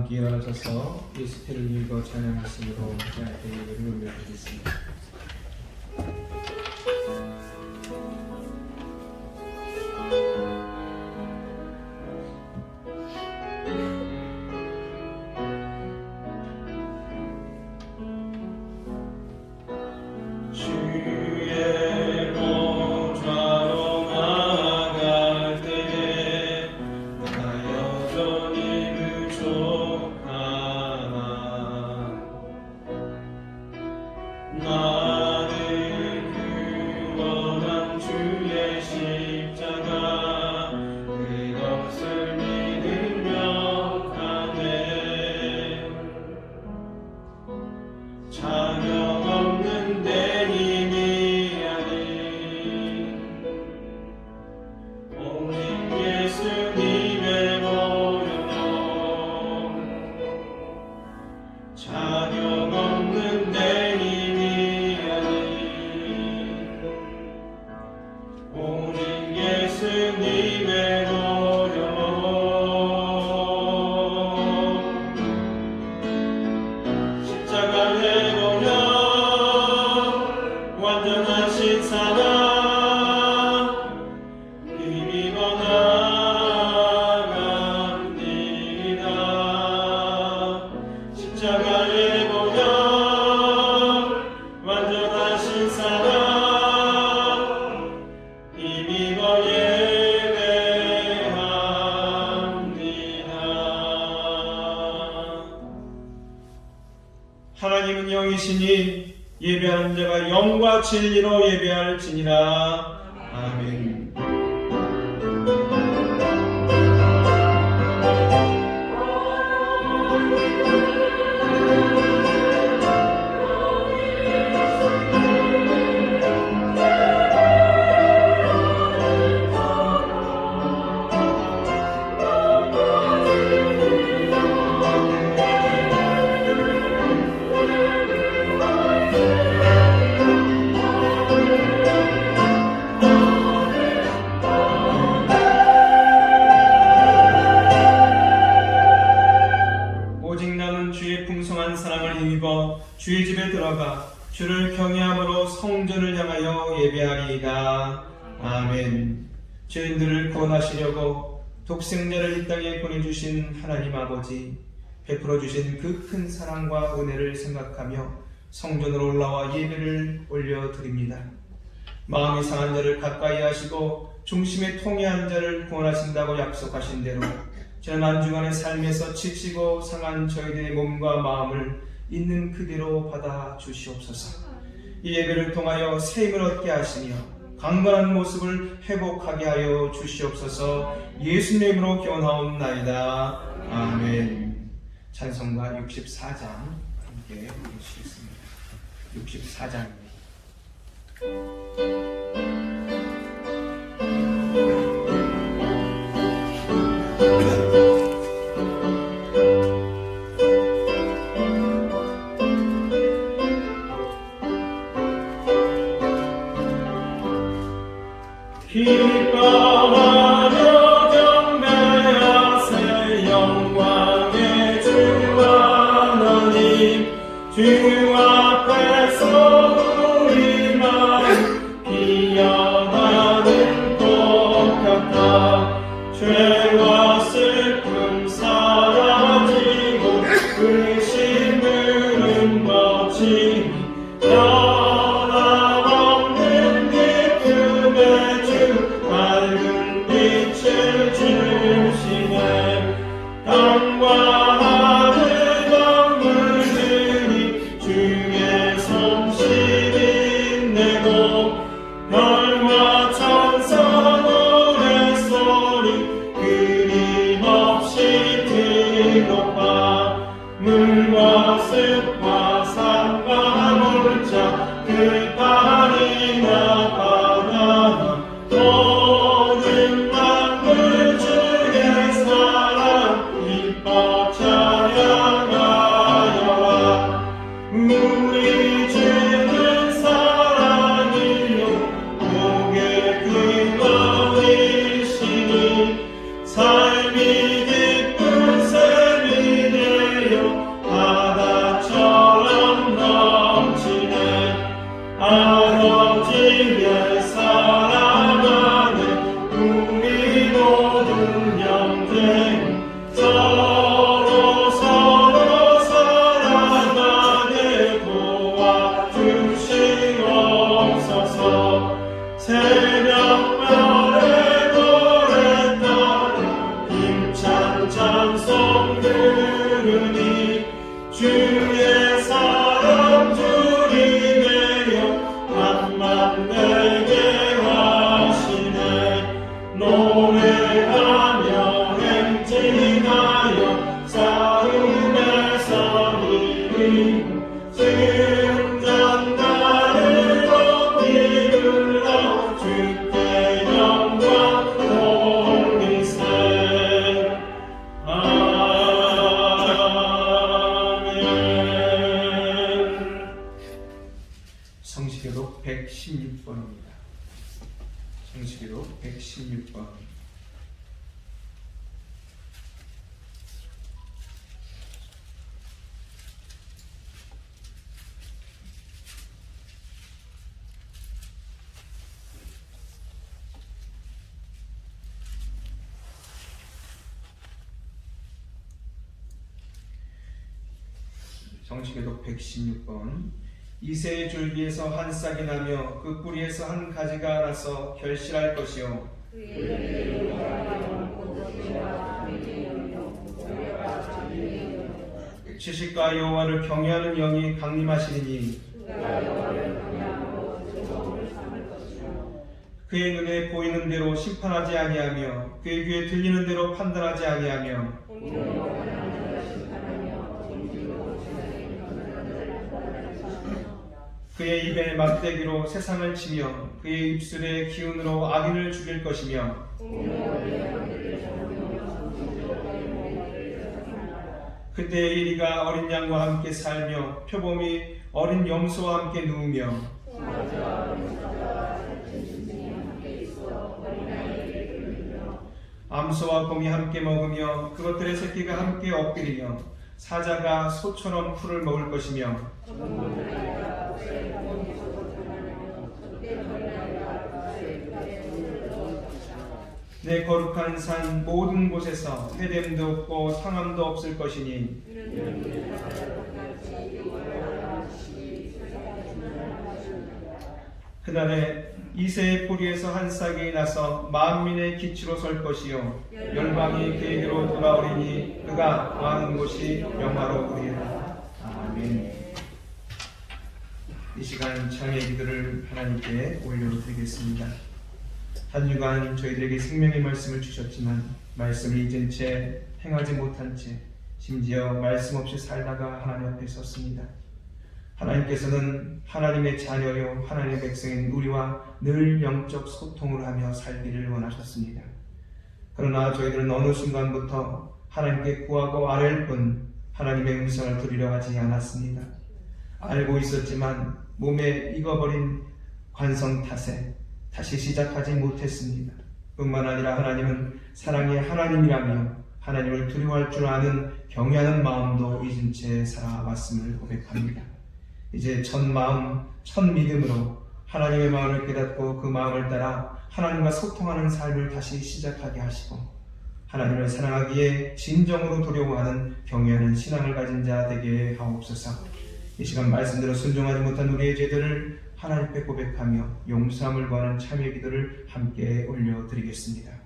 함께 일어나셔서 예수피를 읽어 찬양하심으로 예배를 올려드리겠습니다. 하나님은 영이시니 예배하는 자가 영과 진리로 예배할지니라. 아멘. 주의 집에 들어가 주를 경외함으로 성전을 향하여 예배하리이다. 아멘. 죄인들을 구원하시려고 독생자를 이 땅에 보내주신 하나님 아버지, 베풀어 주신 그 큰 사랑과 은혜를 생각하며 성전으로 올라와 예배를 올려드립니다. 마음이 상한 자를 가까이 하시고 중심에 통해한 자를 구원하신다고 약속하신 대로 지난 한 주간의 삶에서 지치고 상한 저희들의 몸과 마음을 있는 그대로 받아 주시옵소서. 이 예배를 통하여 새 힘을 얻게 하시며 강건한 모습을 회복하게 하여 주시옵소서. 예수님의 이름으로 기원하옵나이다. 아멘. 찬송가 64장 함께 부르시겠습니다. 64장입니다. 기뻐하며 경배하세 영광의 주 하나님. 주 앞에서 우리 마음 피어나는 꽃 같아. 죄와 슬픔 사라지고 의심은 멋지니 변함없는 기쁨의 주 밝은 빛을 주시네. 땅과 하늘 만물들이 주의 솜씨를 내고 별과 천사 노랫소리 끊임없이 들높아. 물과 습과 산과 물자 그 파리나 바나나 모든 만물 주의 사랑 기뻐 찬양하여라. 우리 주는 사랑이요 복의 근원이시니 삶이 기쁜 셈이 나눠지며 살아가는 우리 모든 영생 서로 살아가게 도와주시옵소서. 새벽별의 노래 따라 힘찬 찬송 들으니 주의 사랑 주리 되어 한만 내게 하시네. 노래하며 행진하여 싸움에서 이기고 승전가를 높이 불러 주께 영광 돌리세. 성시교독 116번입니다. 성시교독 116번. 성시교독 116번. 이새의 줄기에서 한 싹이 나며 그 뿌리에서 한 가지가 나서 결실할 것이요 지식과 여호와를 경외하는 영이 강림하시리니 그의 눈에 보이는 대로 심판하지 아니하며 그의 귀에 들리는 대로 판단하지 아니하며 그의 입에 막대기로 세상을 치며 그의 입술의 기운으로 악인을 죽일 것이며 그때의 이리가 어린 양과 함께 살며 표범이 어린 염소와 함께 누우며 암소와 곰이 함께 먹으며 그것들의 새끼가 함께 엎드리며 사자가 소처럼 풀을 먹을 것이며 내 거룩한 산 모든 곳에서 해됨도 없고 상함도 없을 것이니 그날에 이새의 뿌리에서 한 싹이 나서 만민의 기치로 설 것이요 열방이 그에게로 돌아오리니 그가 거하는 곳이 영화로우리라. 아멘. 이 시간 찬양의 기도를 하나님께 올려드리겠습니다. 한 주간 저희들에게 생명의 말씀을 주셨지만 말씀을 잊은 채 행하지 못한 채 심지어 말씀 없이 살다가 하나님 앞에 섰습니다. 하나님께서는 하나님의 자녀요 하나님의 백성인 우리와 늘 영적 소통을 하며 살기를 원하셨습니다. 그러나 저희들은 어느 순간부터 하나님께 구하고 아랠 뿐 하나님의 음성을 들으려 하지 않았습니다. 알고 있었지만 몸에 익어버린 관성 탓에 다시 시작하지 못했습니다. 뿐만 아니라 하나님은 사랑의 하나님이라며 하나님을 두려워할 줄 아는 경외하는 마음도 잊은 채 살아왔음을 고백합니다. 이제 첫 마음, 첫 믿음으로 하나님의 마음을 깨닫고 그 마음을 따라 하나님과 소통하는 삶을 다시 시작하게 하시고 하나님을 사랑하기에 진정으로 두려워하는 경외하는 신앙을 가진 자 되게 하옵소서. 이 시간 말씀대로 순종하지 못한 우리의 죄들을 하나님께 고백하며 용서함을 구하는 참여 기도를 함께 올려드리겠습니다.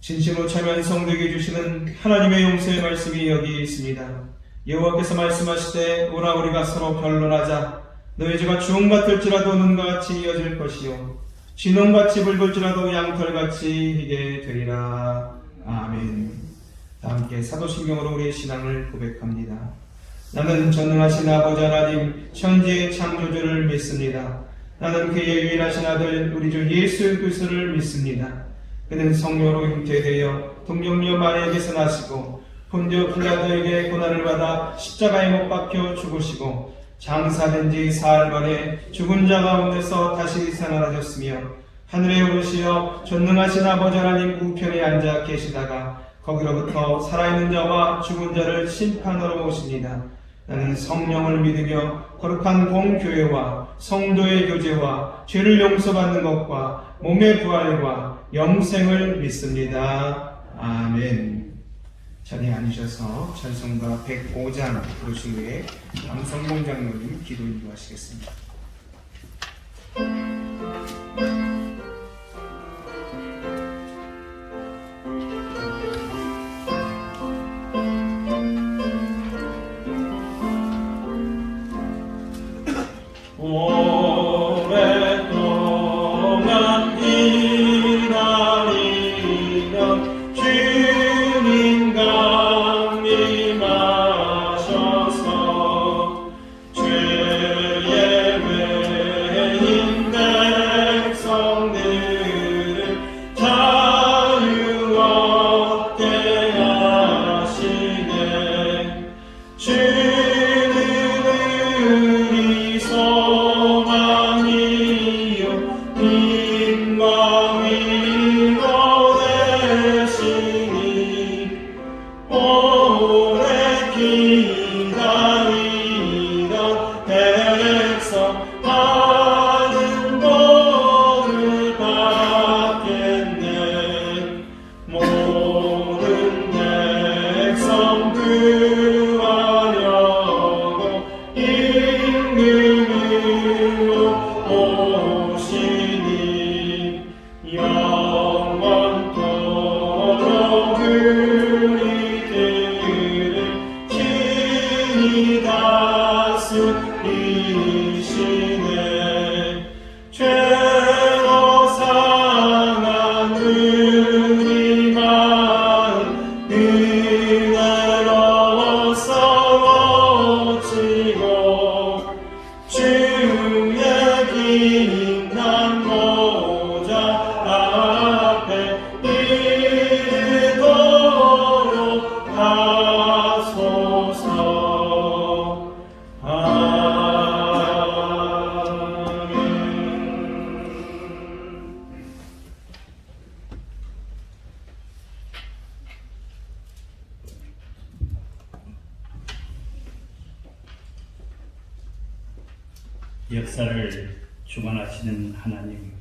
진심으로 참여한 성도에게 주시는 하나님의 용서의 말씀이 여기 있습니다. 여호와께서 말씀하시되 오라 우리가 서로 변론하자. 너희 죄가 주홍 같을지라도 눈과 같이 이어질 것이요 진홍같이 붉을지라도 양털같이 희게 되리라. 아멘. 다 함께 사도신경으로 우리의 신앙을 고백합니다. 나는 전능하신 아버지 하나님 천지의 창조주를 믿습니다. 나는 그의 유일하신 아들 우리 주 예수 그리스도를 믿습니다. 그는 성령으로 잉태되어 동정녀 마리아에게서 나시고 본디오 빌라도에게 고난을 받아 십자가에 못 박혀 죽으시고 장사된 지 사흘 만에 죽은 자 가운데서 다시 살아나셨으며 하늘에 오르시어 전능하신 아버지 하나님 우편에 앉아 계시다가 거기로부터 살아있는 자와 죽은 자를 심판하러 오십니다. 나는 성령을 믿으며 거룩한 공교회와 성도의 교제와 죄를 용서받는 것과 몸의 부활과 영생을 믿습니다. 아멘. 자리에 앉으셔서 찬송가 105장 부르신 후에 강성봉 장로님 기도 인도하시겠습니다. 오랫동안 기다리던 주님 강림하셔서 죄의 외인 백성들을 자유 얻게 하시네. 주는 우리 소망이요 힘과 위로 되시니 오래 기다리던 백성 많은 복을 받겠네. 모든 백성 구하려고 임금으로 오시니 영원토록 우리들을 친히 다스리시네. 죄로 상한 우리 마음 은혜로워서 고치고 주의 빛난 보좌 앞에 이르도록 하소서. 아멘. 역사를 주관하시는 하나님,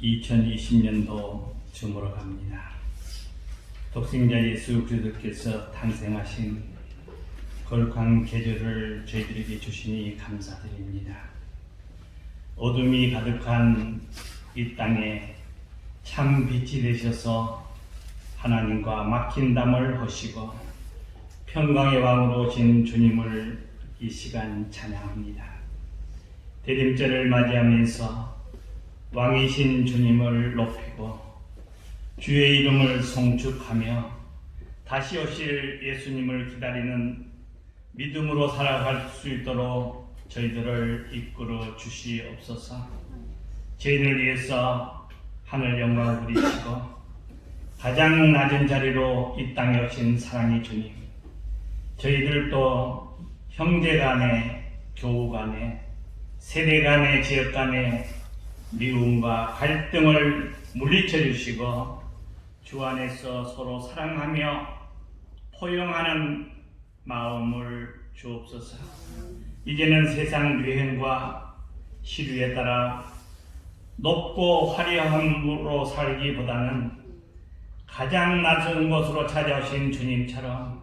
2020년도 저물어 갑니다. 독생자 예수 그리스도께서 탄생하신 거룩한 계절을 저희들에게 주시니 감사드립니다. 어둠이 가득한 이 땅에 참 빛이 되셔서 하나님과 막힌 담을 허시고 평강의 왕으로 오신 주님을 이 시간 찬양합니다. 대림절을 맞이하면서 왕이신 주님을 높이고 주의 이름을 송축하며 다시 오실 예수님을 기다리는 믿음으로 살아갈 수 있도록 저희들을 이끌어 주시옵소서. 저희를 위해서 하늘 영광을 부리시고 가장 낮은 자리로 이 땅에 오신 사랑의 주님, 저희들도 형제 간에, 교우 간에, 세대 간에, 지역 간에 미움과 갈등을 물리쳐 주시고 주 안에서 서로 사랑하며 포용하는 마음을 주옵소서. 이제는 세상 유행과 시류에 따라 높고 화려함으로 살기보다는 가장 낮은 곳으로 찾아오신 주님처럼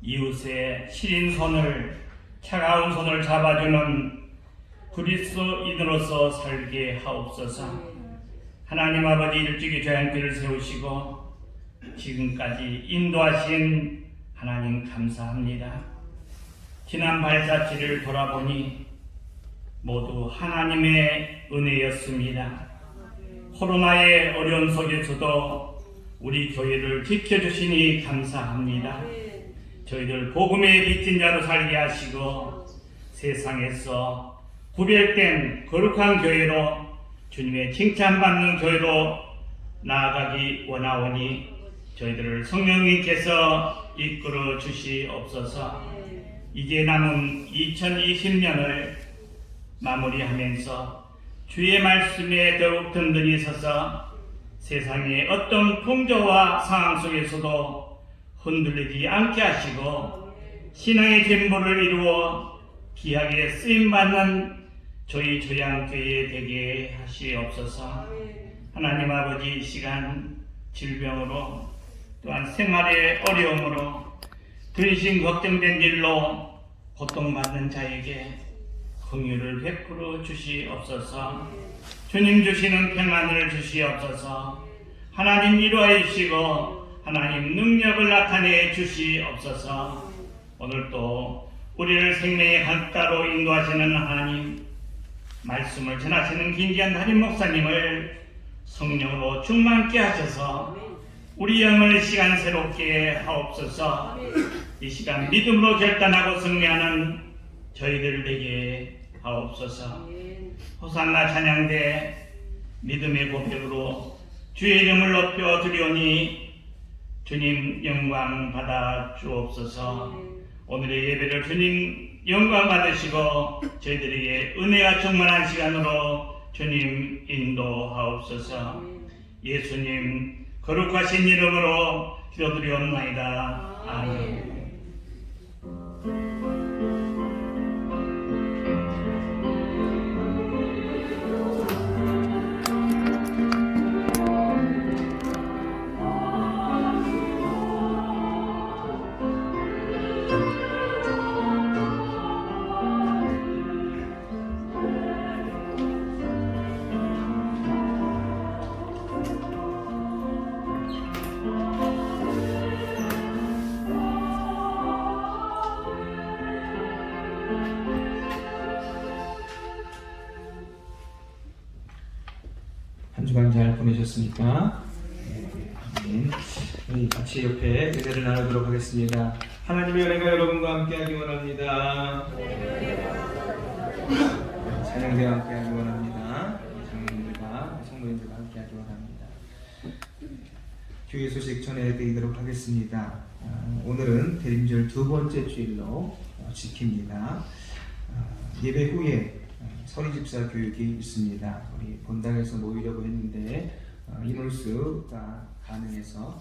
이웃의 시린 손을, 차가운 손을 잡아주는 그리스도인으로서 살게 하옵소서. 하나님 아버지, 일찍이 저희한테를 세우시고 지금까지 인도하신 하나님 감사합니다. 지난 발자취를 돌아보니 모두 하나님의 은혜였습니다. 코로나의 어려움 속에서도 우리 교회를 지켜주시니 감사합니다. 저희들 복음의 빛인 자로 살게 하시고 세상에서 구별된 거룩한 교회로 주님의 칭찬받는 교회로 나아가기 원하오니 저희들을 성령님께서 이끌어 주시옵소서. 이제 남은 2020년을 마무리하면서 주의 말씀에 더욱 든든히 서서 세상의 어떤 풍조와 상황 속에서도 흔들리지 않게 하시고 신앙의 진보를 이루어 귀하게 쓰임받는 저희 조양교회 되게 하시옵소서. 하나님 아버지, 이 시간 질병으로 또한 생활의 어려움으로 근심 걱정된 일로 고통받는 자에게 긍휼을 베풀어 주시옵소서. 주님 주시는 평안을 주시옵소서. 하나님 위로해 주시고 하나님 능력을 나타내 주시옵소서. 오늘도 우리를 생명의 강가로 인도하시는 하나님, 말씀을 전하시는 김기한 담임 목사님을 성령으로 충만케 하셔서 우리 영을 시간 새롭게 하옵소서. 이 시간 믿음으로 결단하고 승리하는 저희들 되게 하옵소서. 호산나 찬양대 믿음의 고백으로 주의 이름을 높여 드리오니 주님 영광 받아 주옵소서. 오늘의 예배를 주님 영광 받으시고 저희들에게 은혜가 충만한 시간으로 주님 인도하옵소서. 예수님 거룩하신 이름으로 기도드리옵나이다. 아멘. 한 주간 잘 보내셨습니까? 네. 우리 같이 옆에 예배를 나누도록 하겠습니다. 하나님의 은혜가 여러분과 함께하기 원합니다. 찬양대와 함께하기 원합니다. 장로님들과 성도님들과 함께하기 원합니다. 교회 소식 전해드리도록 하겠습니다. 오늘은 대림절 두 번째 주일로 지킵니다. 예배 후에 서리집사 교육이 있습니다. 우리 본당에서 모이려고 했는데 인원수가 가능해서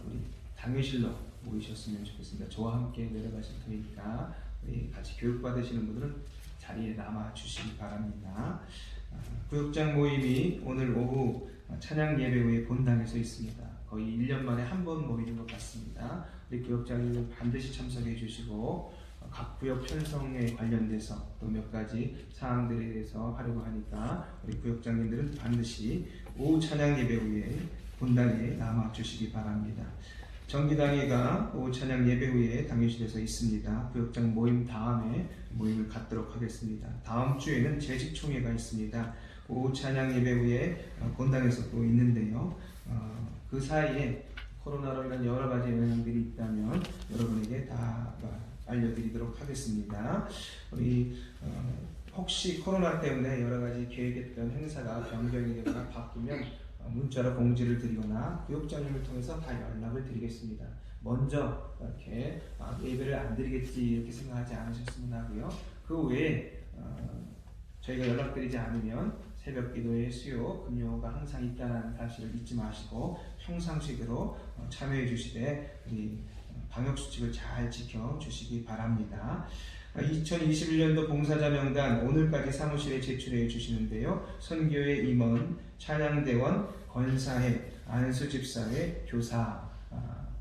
우리 당회실로 모이셨으면 좋겠습니다. 저와 함께 내려가실 테니까 우리 같이 교육받으시는 분들은 자리에 남아 주시기 바랍니다. 구역장 모임이 오늘 오후 찬양 예배 후에 본당에서 있습니다. 거의 1년 만에 한 번 모이는 것 같습니다. 우리 구역장님은 반드시 참석해 주시고 각 구역 편성에 관련돼서 또 몇 가지 사항들에 대해서 하려고 하니까 우리 구역장님들은 반드시 오후 찬양 예배 후에 본당에 남아 주시기 바랍니다. 정기당회가 오후 찬양 예배 후에 당회실에서 있습니다. 구역장 모임 다음에 모임을 갖도록 하겠습니다. 다음 주에는 재직총회가 있습니다. 오후 찬양 예배 후에 본당에서 또 있는데요. 그 사이에 코로나로 인한 여러 가지 영향들이 있다면 여러분에게 다 알려드리도록 하겠습니다. 우리 혹시 코로나 때문에 여러 가지 계획했던 행사가 변경이 되거나 바뀌면 문자로 공지를 드리거나 구역장님을 통해서 다 연락을 드리겠습니다. 먼저 이렇게 예배를 안 드리겠지 이렇게 생각하지 않으셨으면 하고요. 그 외에 저희가 연락드리지 않으면 새벽 기도의 수요, 금요가 항상 있다는 사실을 잊지 마시고 평상시대로 참여해 주시되 우리 방역수칙을 잘 지켜주시기 바랍니다. 2021년도 봉사자 명단 오늘까지 사무실에 제출해 주시는데요. 선교회 임원, 찬양대원, 권사회, 안수집사회, 교사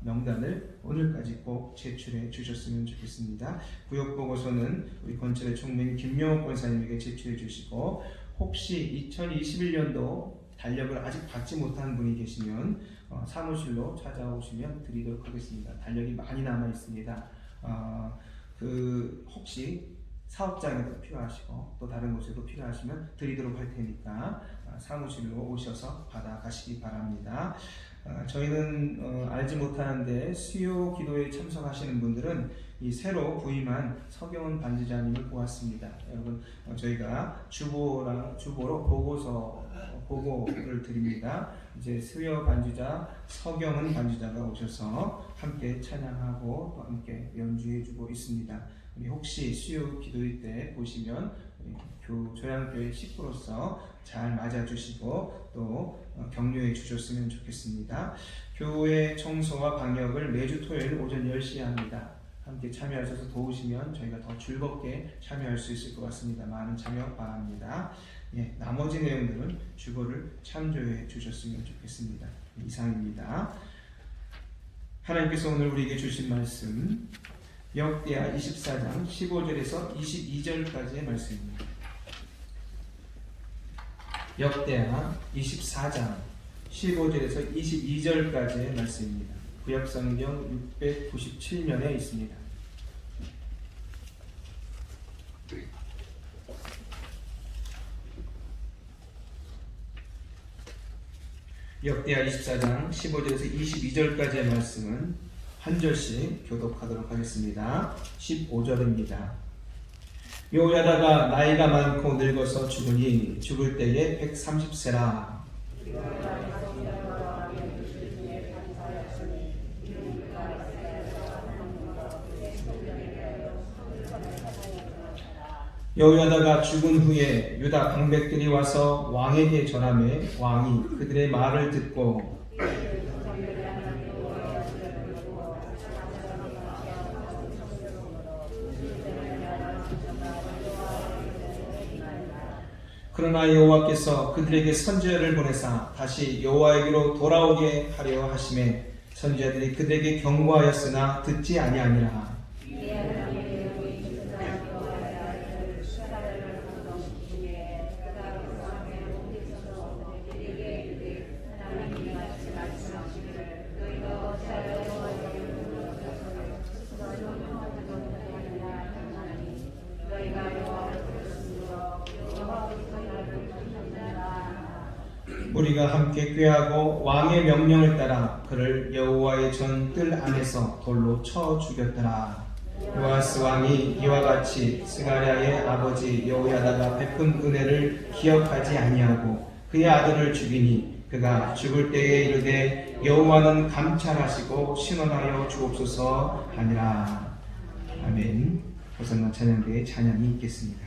명단을 오늘까지 꼭 제출해 주셨으면 좋겠습니다. 구역보고서는 우리 건철의 총무인 김영옥 권사님에게 제출해 주시고 혹시 2021년도 달력을 아직 받지 못한 분이 계시면 사무실로 찾아오시면 드리도록 하겠습니다. 달력이 많이 남아 있습니다. 혹시 사업장에도 필요하시고 또 다른 곳에도 필요하시면 드리도록 할 테니까 사무실로 오셔서 받아가시기 바랍니다. 저희는 알지 못하는데 수요 기도에 참석하시는 분들은 이 새로 부임한 서경은 반지자님을 보았습니다. 여러분, 저희가 주보로 보고를 드립니다. 이제 수요 반지자 서경은 반지자가 오셔서 함께 찬양하고 또 함께 연주해주고 있습니다. 혹시 수요 기도회 때 보시면 조양교회 식구로서 잘 맞아주시고 또 격려해 주셨으면 좋겠습니다. 교회 청소와 방역을 매주 토요일 오전 10시에 합니다. 함께 참여하셔서 도우시면 저희가 더 즐겁게 참여할 수 있을 것 같습니다. 많은 참여 바랍니다. 나머지 내용들은 주보를 참조해 주셨으면 좋겠습니다. 이상입니다. 하나님께서 오늘 우리에게 주신 말씀 역대하 24장 15절에서 22절까지의 말씀입니다. 역대하 24장 15절에서 22절까지의 말씀입니다. 구약성경 697면에 있습니다. 역대하 24장 15절에서 22절까지의 말씀은 한 절씩 교독하도록 하겠습니다. 15절입니다. 요야다가 나이가 많고 늙어서 죽으니 죽을 때에 130세라. 여호야다가 죽은 후에 유다 방백들이 와서 왕에게 전하매 왕이 그들의 말을 듣고 그러나 여호와께서 그들에게 선지자를 보내사 다시 여호와에게로 돌아오게 하려 하심에 선지자들이 그들에게 경고하였으나 듣지 아니하니라. 우리가 함께 꾀하고 왕의 명령을 따라 그를 여호와의 전 뜰 안에서 돌로 쳐 죽였더라. 요아스 왕이 이와 같이 스가랴의 아버지 여호야다가 베푼 은혜를 기억하지 아니하고 그의 아들을 죽이니 그가 죽을 때에 이르되 여호와는 감찰하시고 신원하여 주옵소서 하니라. 아멘. 호산나 찬양대의 찬양이 있겠습니다.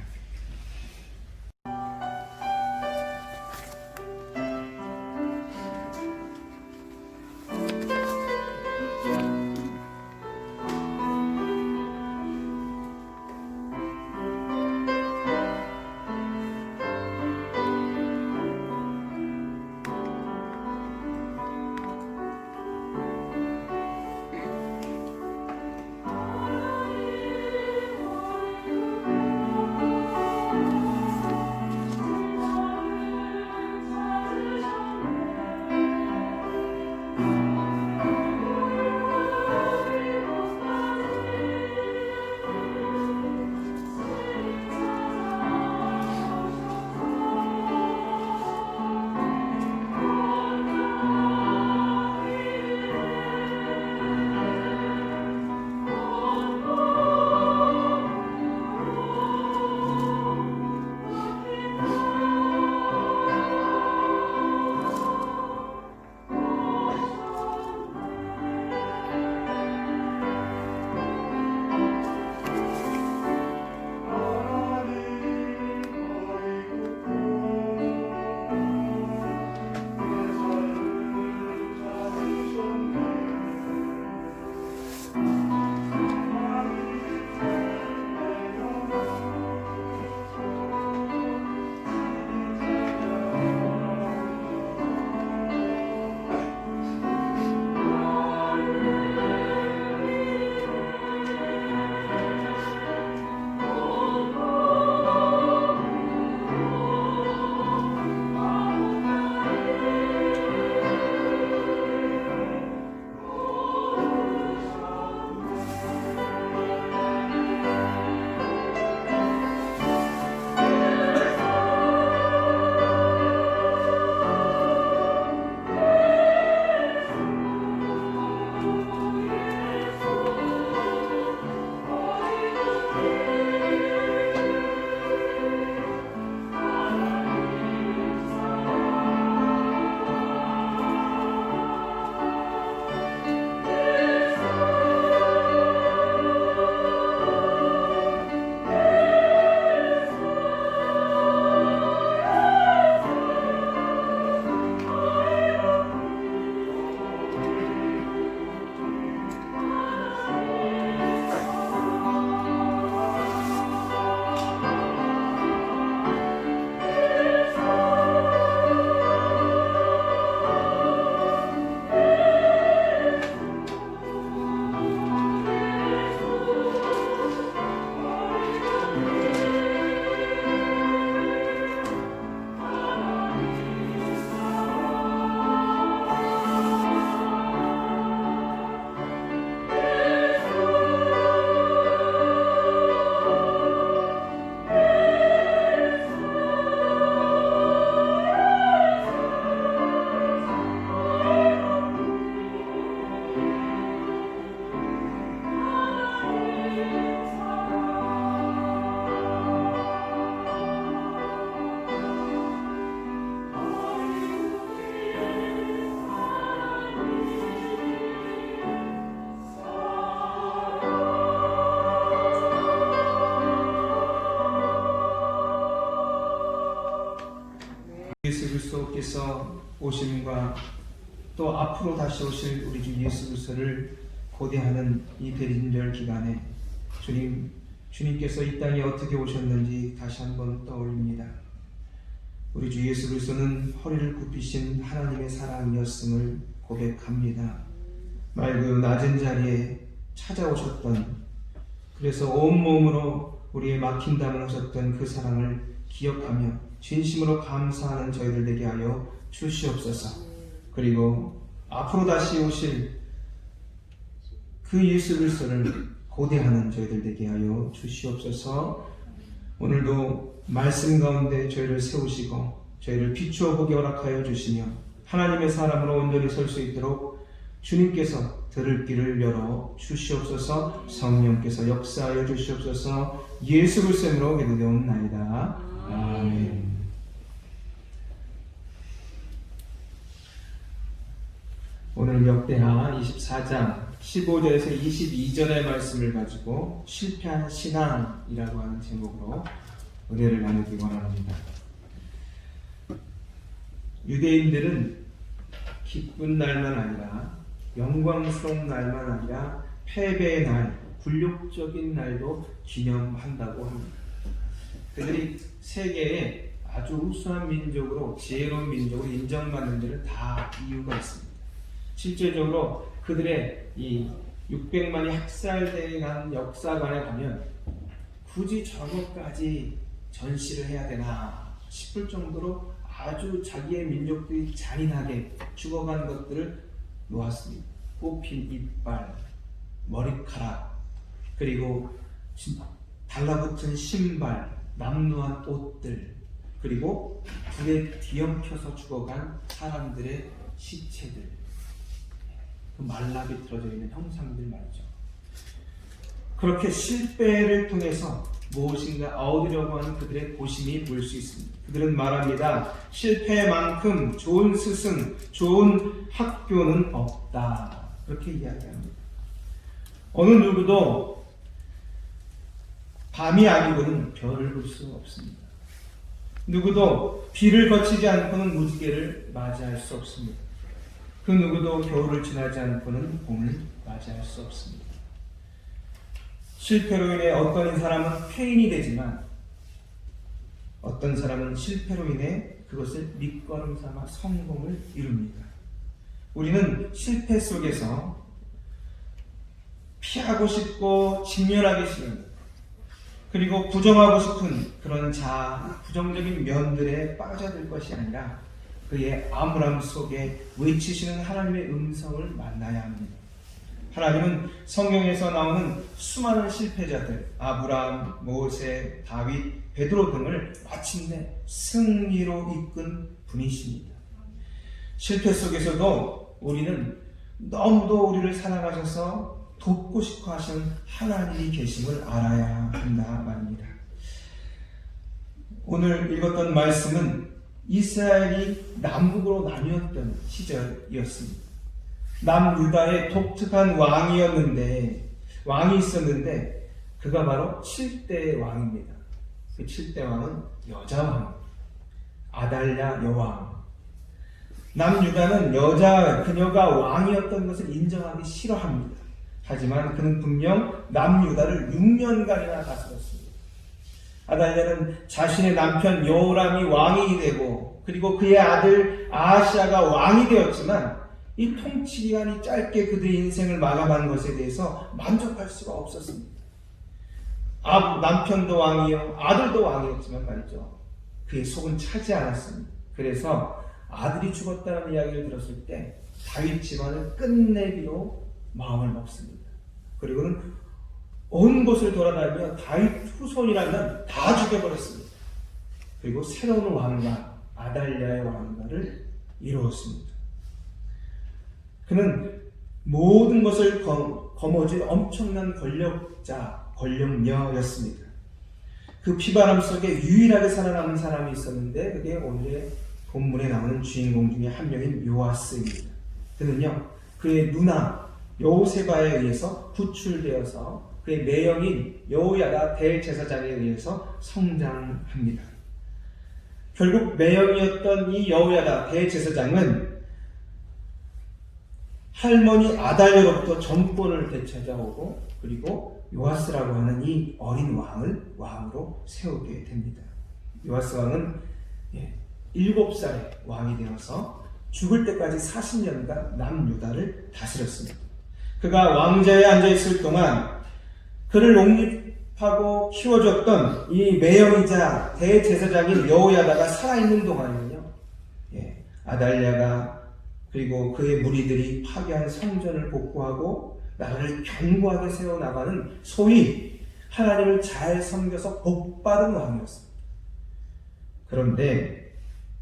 그리스도께서 오심과 또 앞으로 다시 오실 우리 주 예수 그리스도를 고대하는 이 대림절 기간에 주님께서 이 땅에 어떻게 오셨는지 다시 한번 떠올립니다. 우리 주 예수 그리스도는 허리를 굽히신 하나님의 사랑이었음을 고백합니다. 맑은 낮은 자리에 찾아오셨던, 그래서 온몸으로 우리의 막힌 담을 하셨던 그 사랑을 기억하며 진심으로 감사하는 저희들 되게 하여 주시옵소서. 그리고 앞으로 다시 오실 그 예수 그리스도를 고대하는 저희들 되게 하여 주시옵소서. 오늘도 말씀 가운데 저희를 세우시고 저희를 비추어 보게 허락하여 주시며 하나님의 사람으로 온전히 설 수 있도록 주님께서 들을 길을 열어 주시옵소서. 성령께서 역사하여 주시옵소서. 예수 그리스도로 기도되옵나이다. 아멘. 오늘 역대하 24장 15절에서 22절의 말씀을 가지고 실패한 신앙이라고 하는 제목으로 은혜를 나누기 원합니다. 유대인들은 기쁜 날만 아니라 영광스러운 날만 아니라 패배의 날, 굴욕적인 날도 기념한다고 합니다. 그들이 세계에 아주 우수한 민족으로, 지혜로운 민족으로 인정받는 데는 다 이유가 있습니다. 실제적으로 그들의 이 600만이 학살되어간 역사관에 가면 굳이 저것까지 전시를 해야 되나 싶을 정도로 아주 자기의 민족들이 잔인하게 죽어간 것들을 놓았습니다. 뽑힌 이빨, 머리카락, 그리고 달라붙은 신발, 남루한 옷들, 그리고 불에 뒤엉켜서 죽어간 사람들의 시체들, 그 말라 비틀어져 있는 형상들 말이죠. 그렇게 실패를 통해서 무엇인가 얻으려고 하는 그들의 고심이 보일 수 있습니다. 그들은 말합니다. 실패만큼 좋은 스승, 좋은 학교는 없다. 그렇게 이야기합니다. 어느 누구도 밤이 아니고는 별을 볼 수 없습니다. 누구도 비를 거치지 않고는 무지개를 맞이할 수 없습니다. 그 누구도 겨울을 지나지 않고는 봄을 맞이할 수 없습니다. 실패로 인해 어떤 사람은 폐인이 되지만 어떤 사람은 실패로 인해 그것을 밑거름 삼아 성공을 이룹니다. 우리는 실패 속에서 피하고 싶고 직면하기 싫은, 그리고 부정하고 싶은 그런 부정적인 면들에 빠져들 것이 아니라 그의 암울함 속에 외치시는 하나님의 음성을 만나야 합니다. 하나님은 성경에서 나오는 수많은 실패자들, 아브라함, 모세, 다윗, 베드로 등을 마침내 승리로 이끈 분이십니다. 실패 속에서도 우리는 너무도 우리를 사랑하셔서 돕고 싶어 하시는 하나님이 계심을 알아야 한다 말입니다. 오늘 읽었던 말씀은 이스라엘이 남북으로 나뉘었던 시절이었습니다. 남유다의 독특한 왕이 있었는데 그가 바로 7대 왕입니다. 그 7대 왕은 여자왕, 아달랴 여왕. 남유다는 그녀가 왕이었던 것을 인정하기 싫어합니다. 하지만 그는 분명 남유다를 6년간이나 다스렸습니다. 아달랴는 자신의 남편 여호람이 왕이 되고 그리고 그의 아들 아하시아가 왕이 되었지만 이 통치 기간이 짧게 그들의 인생을 마감한 것에 대해서 만족할 수가 없었습니다. 남편도 왕이요, 아들도 왕이었지만 말이죠. 그의 속은 차지 않았습니다. 그래서 아들이 죽었다는 이야기를 들었을 때 다윗 집안을 끝내기로 마음을 먹습니다. 그리고는 온 곳을 돌아다니며 다윗 후손이라면 다 죽여버렸습니다. 그리고 새로운 왕가, 아달랴의 왕가를 이루었습니다. 그는 모든 것을 거머쥘 엄청난 권력녀였습니다. 그 피바람 속에 유일하게 살아남은 사람이 있었는데 그게 오늘의 본문에 나오는 주인공 중에 한 명인 요아스입니다. 그는요, 그의 누나 여호세바에 의해서 구출되어서 그의 매형인 여호야다 대제사장에 의해서 성장합니다. 결국 매형이었던 이 여호야다 대제사장은 할머니 아달랴로부터 정권을 되찾아오고 그리고 요아스라고 하는 이 어린 왕을 왕으로 세우게 됩니다. 요아스 왕은 7살에 왕이 되어서 죽을 때까지 40년간 남유다를 다스렸습니다. 그가 왕자에 앉아있을 동안 그를 옹립하고 키워줬던 이 매형이자 대제사장인 여호야다가 살아있는 동안에는요, 아달랴가 그리고 그의 무리들이 파괴한 성전을 복구하고 나라를 견고하게 세워나가는 소위 하나님을 잘 섬겨서 복받은 왕이었습니다. 그런데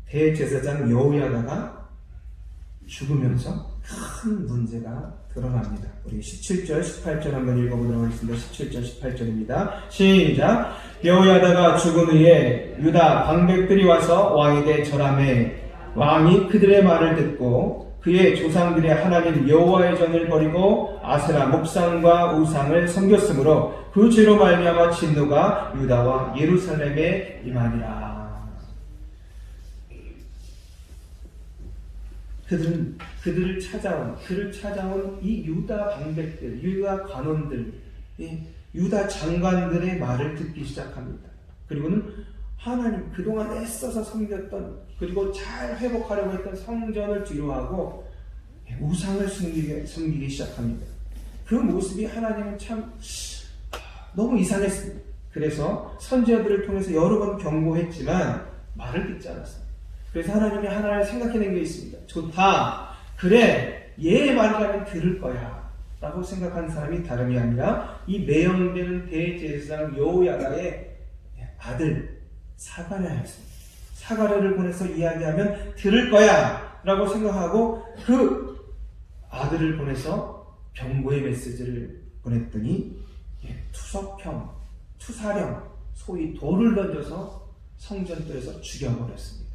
대제사장 여호야다가 죽으면서 큰 문제가 드러납니다. 우리 17절, 18절 한번 읽어보도록 하겠습니다. 17절, 18절입니다. 시작! 여호야다가 죽은 후에 유다 방백들이 와서 왕에 대해 절하매 왕이 그들의 말을 듣고 그의 조상들의 하나님 여호와의 전을 버리고 아세라 목상과 우상을 섬겼으므로 그 죄로 말미암아 진노가 유다와 예루살렘에 임하니라. 그를 찾아온 이 유다 방백들, 유다 관원들, 유다 장관들의 말을 듣기 시작합니다. 그리고는 하나님 그동안 애써서 섬겼던 그리고 잘 회복하려고 했던 성전을 뒤로하고 우상을 섬기기 시작합니다. 그 모습이 하나님은 참 너무 이상했습니다. 그래서 선지자들을 통해서 여러 번 경고했지만 말을 듣지 않았습니다. 그래서 하나님이 하나를 생각해낸 게 있습니다. 좋다. 그래. 얘의 말이라면 들을 거야. 라고 생각한 사람이 다름이 아니라 이 매형되는 대제사장 여호야다의 아들 사가랴였습니다. 사가랴를 보내서 이야기하면 들을 거야. 라고 생각하고 그 아들을 보내서 경고의 메시지를 보냈더니 투석형, 투사령, 소위 돌을 던져서 성전뜰에서 죽여버렸습니다.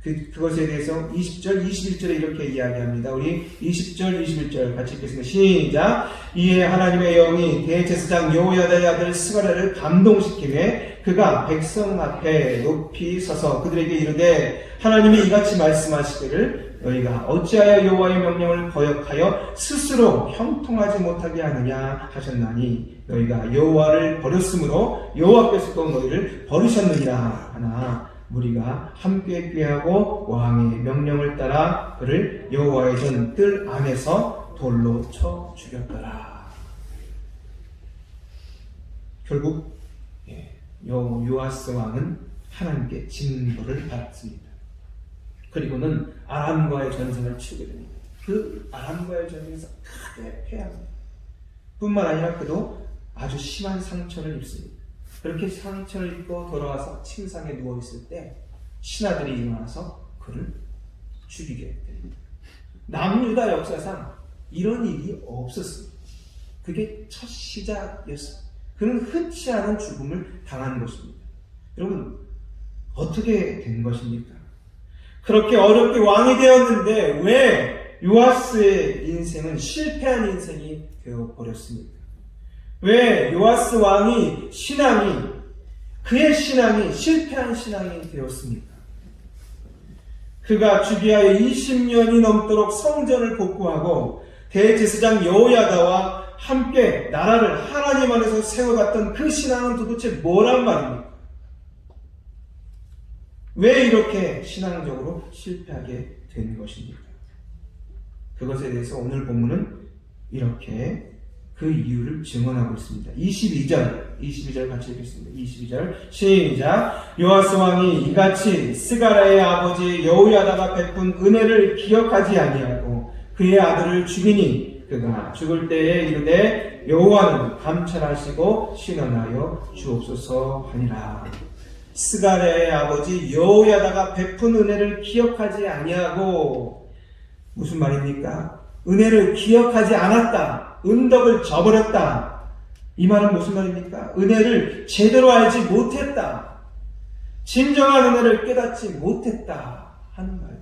그것에 대해서 20절, 21절에 이렇게 이야기합니다. 우리 20절, 21절 같이 읽겠습니다. 시작! 이에 하나님의 영이 대제사장 여호야다의 아들 스가랴를 감동시키매 그가 백성 앞에 높이 서서 그들에게 이르되 하나님이 이같이 말씀하시기를 너희가 어찌하여 여호와의 명령을 거역하여 스스로 형통하지 못하게 하느냐 하셨나니 너희가 여호와를 버렸으므로 여호와께서도 너희를 버리셨느니라 하나 무리가 함께 꾀하고 왕의 명령을 따라 그를 여호와의 전 뜰 안에서 돌로 쳐 죽였더라. 결국 요아스 왕은 하나님께 징벌을 받습니다. 그리고는 아람과의 전쟁을 치게 됩니다. 그 아람과의 전쟁에서 크게 패합니다. 뿐만 아니라 그도 아주 심한 상처를 입습니다. 그렇게 상처를 입고 돌아와서 침상에 누워있을 때 신하들이 일어나서 그를 죽이게 됩니다. 남유다 역사상 이런 일이 없었습니다. 그게 첫 시작이었습니다. 그는 흔치 않은 죽음을 당한 것입니다. 여러분 어떻게 된 것입니까? 그렇게 어렵게 왕이 되었는데 왜 요아스의 인생은 실패한 인생이 되어버렸습니까? 왜 요아스 왕이 그의 신앙이 실패한 신앙이 되었습니까? 그가 주기하여 20년이 넘도록 성전을 복구하고 대제사장 여호야다와 함께 나라를 하나님 안에서 세워갔던 그 신앙은 도대체 뭐란 말입니까? 왜 이렇게 신앙적으로 실패하게 된 것입니까? 그것에 대해서 오늘 본문은 이렇게 그 이유를 증언하고 있습니다. 22절 같이 읽겠습니다. 22절 시작! 요아스 왕이 이같이 스가랴의 아버지 여호야다가 베푼 은혜를 기억하지 아니하고 그의 아들을 죽이니 그가 죽을 때에 이르되 여호와는 감찰하시고 신원하여 주옵소서 하니라. 스가랴의 아버지 여호야다가 베푼 은혜를 기억하지 아니하고 무슨 말입니까? 은혜를 기억하지 않았다. 은덕을 저버렸다. 이 말은 무슨 말입니까? 은혜를 제대로 알지 못했다. 진정한 은혜를 깨닫지 못했다 하는 말.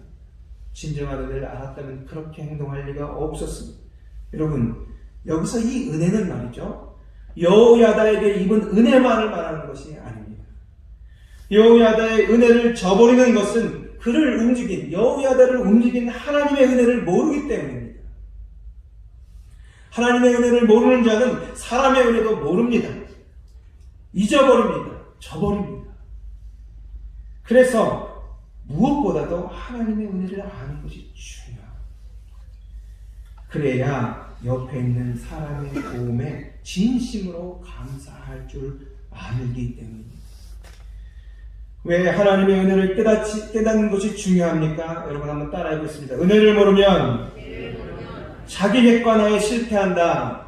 진정한 은혜를 알았다면 그렇게 행동할 리가 없었습니다. 여러분 여기서 이 은혜는 말이죠, 여호야다에게 입은 은혜만을 말하는 것이 아닙니다. 여호야다의 은혜를 저버리는 것은 그를 움직인, 여호야다를 움직인 하나님의 은혜를 모르기 때문입니다. 하나님의 은혜를 모르는 자는 사람의 은혜도 모릅니다. 잊어버립니다. 저버립니다. 그래서 무엇보다도 하나님의 은혜를 아는 것이 중요합니다. 그래야 옆에 있는 사람의 도움에 진심으로 감사할 줄 알기 때문입니다. 왜 하나님의 은혜를 깨닫는 것이 중요합니까? 여러분 한번 따라해 보겠습니다. 은혜를 모르면 자기 객관화에 실패한다.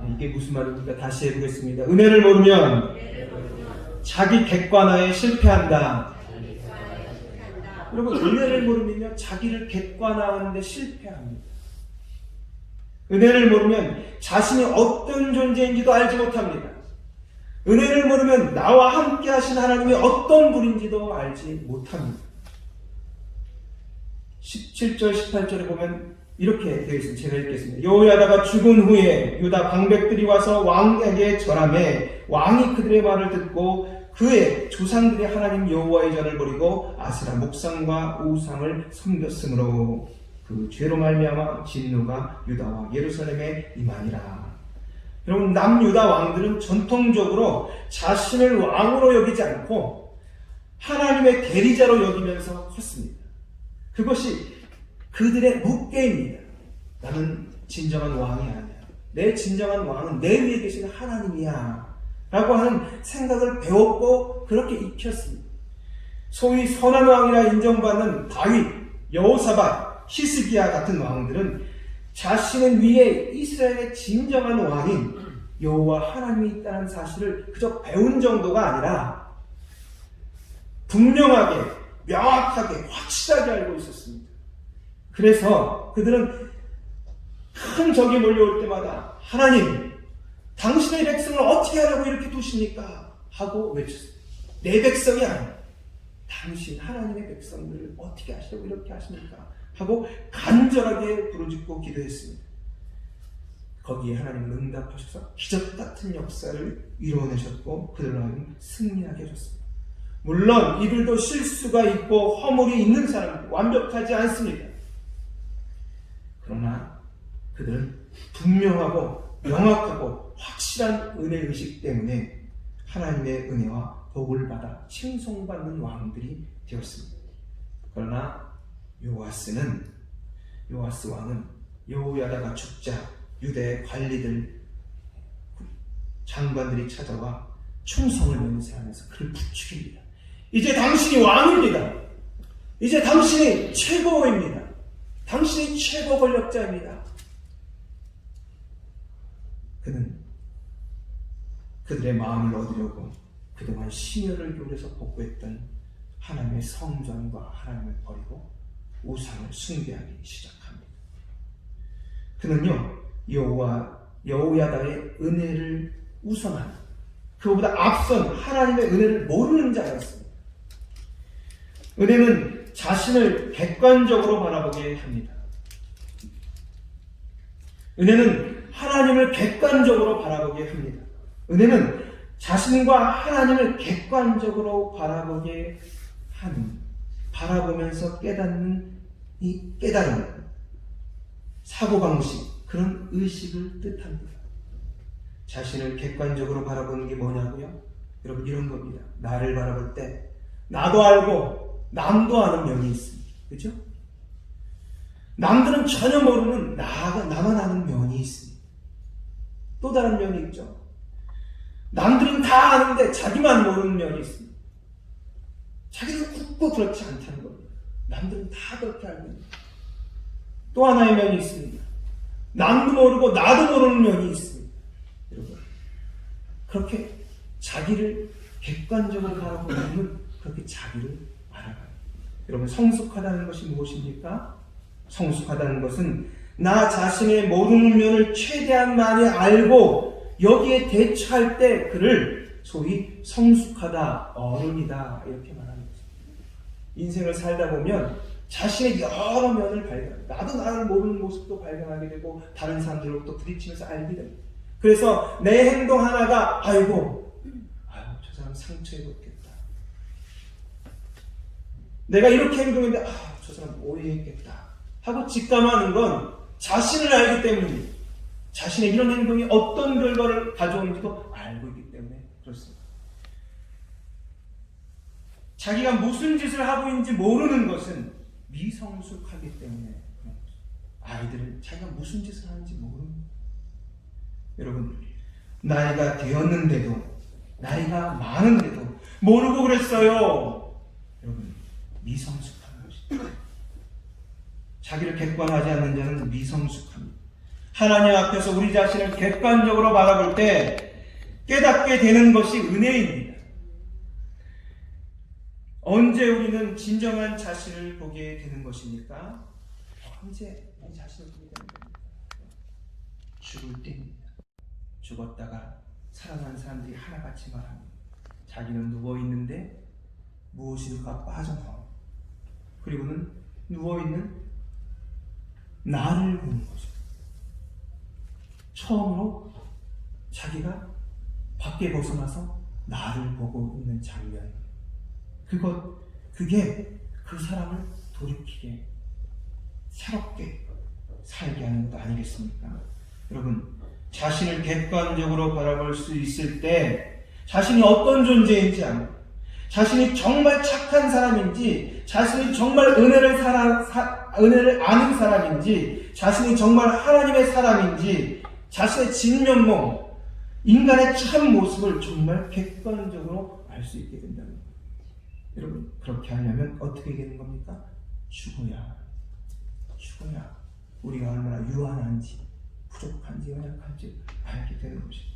이게 무슨 말입니까? 다시 해보겠습니다. 은혜를 모르면 자기 객관화에 실패한다. 여러분, 은혜를 모르면요, 자기를 객관화하는데 실패합니다. 은혜를 모르면 자신이 어떤 존재인지도 알지 못합니다. 은혜를 모르면 나와 함께 하신 하나님이 어떤 분인지도 알지 못합니다. 17절, 18절에 보면 이렇게 되어 있습니다. 제가 읽겠습니다. 여호야다가 죽은 후에 유다 방백들이 와서 왕에게 절하매 왕이 그들의 말을 듣고 그의 조상들이 하나님 여호와의 전을 버리고 아세라 목상과 우상을 섬겼으므로 그 죄로 말미암아 진노가 유다와 예루살렘에 임하니라. 여러분, 남유다 왕들은 전통적으로 자신을 왕으로 여기지 않고 하나님의 대리자로 여기면서 컸습니다. 그것이 그들의 묵계입니다. 나는 진정한 왕이 아니야. 내 진정한 왕은 내 위에 계신 하나님이야. 라고 하는 생각을 배웠고 그렇게 익혔습니다. 소위 선한 왕이라 인정받는 다윗, 여호사밧, 히스기야 같은 왕들은 자신은 위에 이스라엘의 진정한 왕인 여호와 하나님이 있다는 사실을 그저 배운 정도가 아니라 분명하게, 명확하게, 확실하게 알고 있었습니다. 그래서 그들은 큰 적이 몰려올 때마다 하나님, 당신의 백성을 어떻게 하라고 이렇게 두십니까? 하고 외쳤습니다. 내 백성이 아니야. 당신 하나님의 백성들을 어떻게 하시려고 이렇게 하십니까? 하고 간절하게 부르짖고 기도했습니다. 거기에 하나님은 응답하셔서 기적 같은 역사를 이루어내셨고 그들로 하여금 승리하게 하셨습니다. 물론 이들도 실수가 있고 허물이 있는 사람들, 완벽하지 않습니다. 그러나 그들은 분명하고 명확하고 확실한 은혜의식 때문에 하나님의 은혜와 복을 받아 칭송받는 왕들이 되었습니다. 그러나 요아스 왕은 여호야다가 죽자 유대의 관리들, 장관들이 찾아와 충성을 맹세하면서 그를 부추깁니다. 이제 당신이 왕입니다. 이제 당신이 최고입니다. 당신이 최고 권력자입니다. 그는 그들의 마음을 얻으려고 그동안 심혈을 기울여서 복구했던 하나님의 성전과 하나님을 버리고 우상을 숭배하기 시작합니다. 그는요, 여호야다의 은혜를 우선하는, 그보다 앞선 하나님의 은혜를 모르는 자였습니다. 은혜는 자신을 객관적으로 바라보게 합니다. 은혜는 하나님을 객관적으로 바라보게 합니다. 은혜는 자신과 하나님을 객관적으로 바라보게 하는, 바라보면서 깨닫는 이 깨달음, 사고방식, 그런 의식을 뜻합니다. 자신을 객관적으로 바라보는 게 뭐냐고요? 여러분, 이런 겁니다. 나를 바라볼 때 나도 알고 남도 아는 면이 있습니다. 그죠? 남들은 전혀 모르는 나만 아는 면이 있습니다. 또 다른 면이 있죠. 남들은 다 아는데 자기만 모르는 면이 있습니다. 자기는 굳고 그렇지 않다는 겁니다. 남들은 다 그렇게 알고 있습니다. 또 하나의 면이 있습니다. 남도 모르고 나도 모르는 면이 있습니다. 여러분, 그렇게 자기를 객관적으로 바라보는 그렇게 자기를 알아가요. 여러분, 성숙하다는 것이 무엇입니까? 성숙하다는 것은 나 자신의 모르는 면을 최대한 많이 알고 여기에 대처할 때 그를 소위 성숙하다, 어른이다 이렇게 말하는 것입니다. 인생을 살다 보면 자신의 여러 면을 발견합니다. 나도 나를 모르는 모습도 발견하게 되고 다른 사람들로부터 부딪히면서 알게 됩니다. 그래서 내 행동 하나가 저 사람 상처 입었겠다. 내가 이렇게 행동했는데 저 사람 오해했겠다 하고 직감하는 건 자신을 알기 때문입니다. 자신의 이런 행동이 어떤 결과를 가져오는지도 알고 있기 때문에 그렇습니다. 자기가 무슨 짓을 하고 있는지 모르는 것은 미성숙하기 때문에 그런 거죠. 아이들은 자기가 무슨 짓을 하는지 모릅니다. 여러분, 나이가 되었는데도, 나이가 많은데도 모르고 그랬어요. 여러분, 미성숙한 것입니다. 자기를 객관하지 않는 자는 미성숙합니다. 하나님 앞에서 우리 자신을 객관적으로 바라볼 때 깨닫게 되는 것이 은혜입니다. 언제 우리는 진정한 자신을 보게 되는 것입니까? 언제 이 자신을 보게 되는 겁니까? 죽을 때입니다. 죽었다가 살아난 사람들이 하나같이 말합니다. 자기는 누워있는데 무엇인가 빠져나오고, 그리고는 누워있는 나를 보는 것입니다. 처음으로 자기가 밖에 벗어나서 나를 보고 있는 장면, 그게 그 사람을 돌이키게, 새롭게 살게 하는 것 아니겠습니까? 여러분, 자신을 객관적으로 바라볼 수 있을 때 자신이 어떤 존재인지 압니다. 자신이 정말 착한 사람인지, 자신이 정말 은혜를 아는 사람인지, 자신이 정말 하나님의 사람인지, 자신의 진면목, 인간의 참 모습을 정말 객관적으로 알 수 있게 된다는 겁니다. 여러분, 그렇게 하려면 어떻게 되는 겁니까? 죽어야 우리가 얼마나 유한한지, 부족한지, 연약한지 알게 되는 것입니다.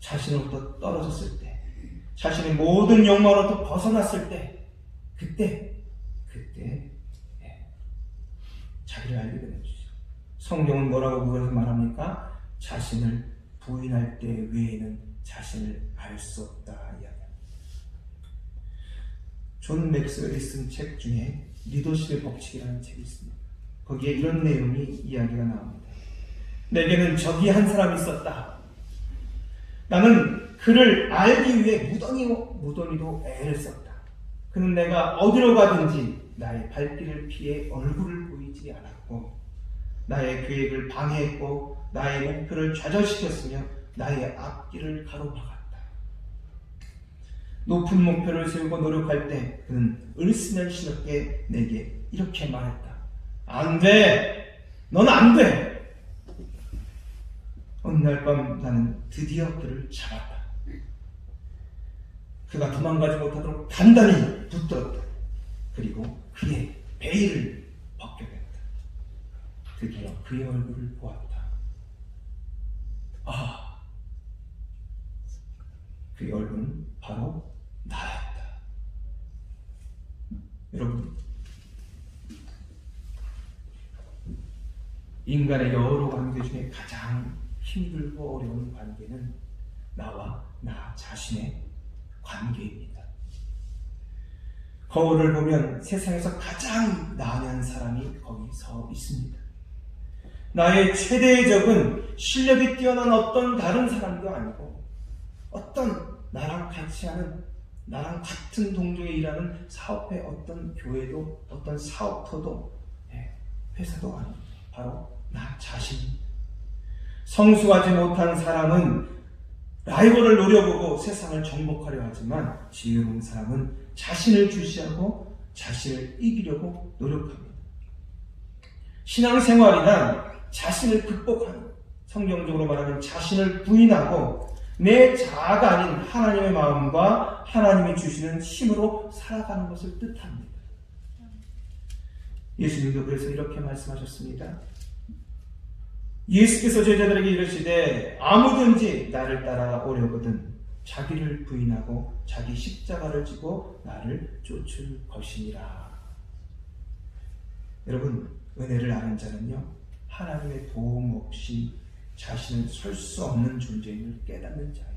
자신으로부터 떨어졌을 때, 자신의 모든 욕망으로부터 벗어났을 때, 그때 자기를 알게 되는 것이죠. 성경은 뭐라고 그것을 말합니까? 자신을 부인할 때 외에는 자신을 알 수 없다 이야기합니다. 존 맥스웰이 쓴 책 중에 리더십의 법칙이라는 책이 있습니다. 거기에 이런 내용이 이야기가 나옵니다. 내게는 적이 한 사람이 있었다. 나는 그를 알기 위해 무던히도 애를 썼다. 그는 내가 어디로 가든지 나의 발길을 피해 얼굴을 보이지 않았고, 나의 계획을 방해했고, 나의 목표를 좌절시켰으며 나의 앞길을 가로막았다. 높은 목표를 세우고 노력할 때 그는 을스날스럽게 내게 이렇게 말했다. 안 돼! 넌 안 돼! 어느 날 밤 나는 드디어 그를 잡았다. 그가 도망가지 못하도록 단단히 붙들었다. 그리고 그의 베일을 벗겨냈다. 드디어 그의 얼굴을 보았다. 그의 얼굴은 바로 나였다. 여러분, 인간의 여러 관계 중에 가장 힘들고 어려운 관계는 나와 나 자신의 관계입니다. 거울을 보면 세상에서 가장 나은 사람이 거기 서 있습니다. 나의 최대의 적은 실력이 뛰어난 어떤 다른 사람도 아니고, 어떤 나랑 같이 하는, 나랑 같은 동종에 일하는 사업의 어떤 교회도, 어떤 사업터도, 회사도 아니고 바로 나 자신입니다. 성숙하지 못한 사람은 라이벌을 노려보고 세상을 정복하려 하지만, 지혜로운 사람은 자신을 주시하고 자신을 이기려고 노력합니다. 신앙생활이란 자신을 극복하는, 성경적으로 말하면 자신을 부인하고 내 자아가 아닌 하나님의 마음과 하나님이 주시는 힘으로 살아가는 것을 뜻합니다. 예수님도 그래서 이렇게 말씀하셨습니다. 예수께서 제자들에게 이르시되 아무든지 나를 따라오려거든 자기를 부인하고 자기 십자가를 지고 나를 쫓을 것이니라. 여러분, 은혜를 아는 자는요, 하나님의 도움 없이 자신은 설 수 없는 존재임을 깨닫는 자입니다.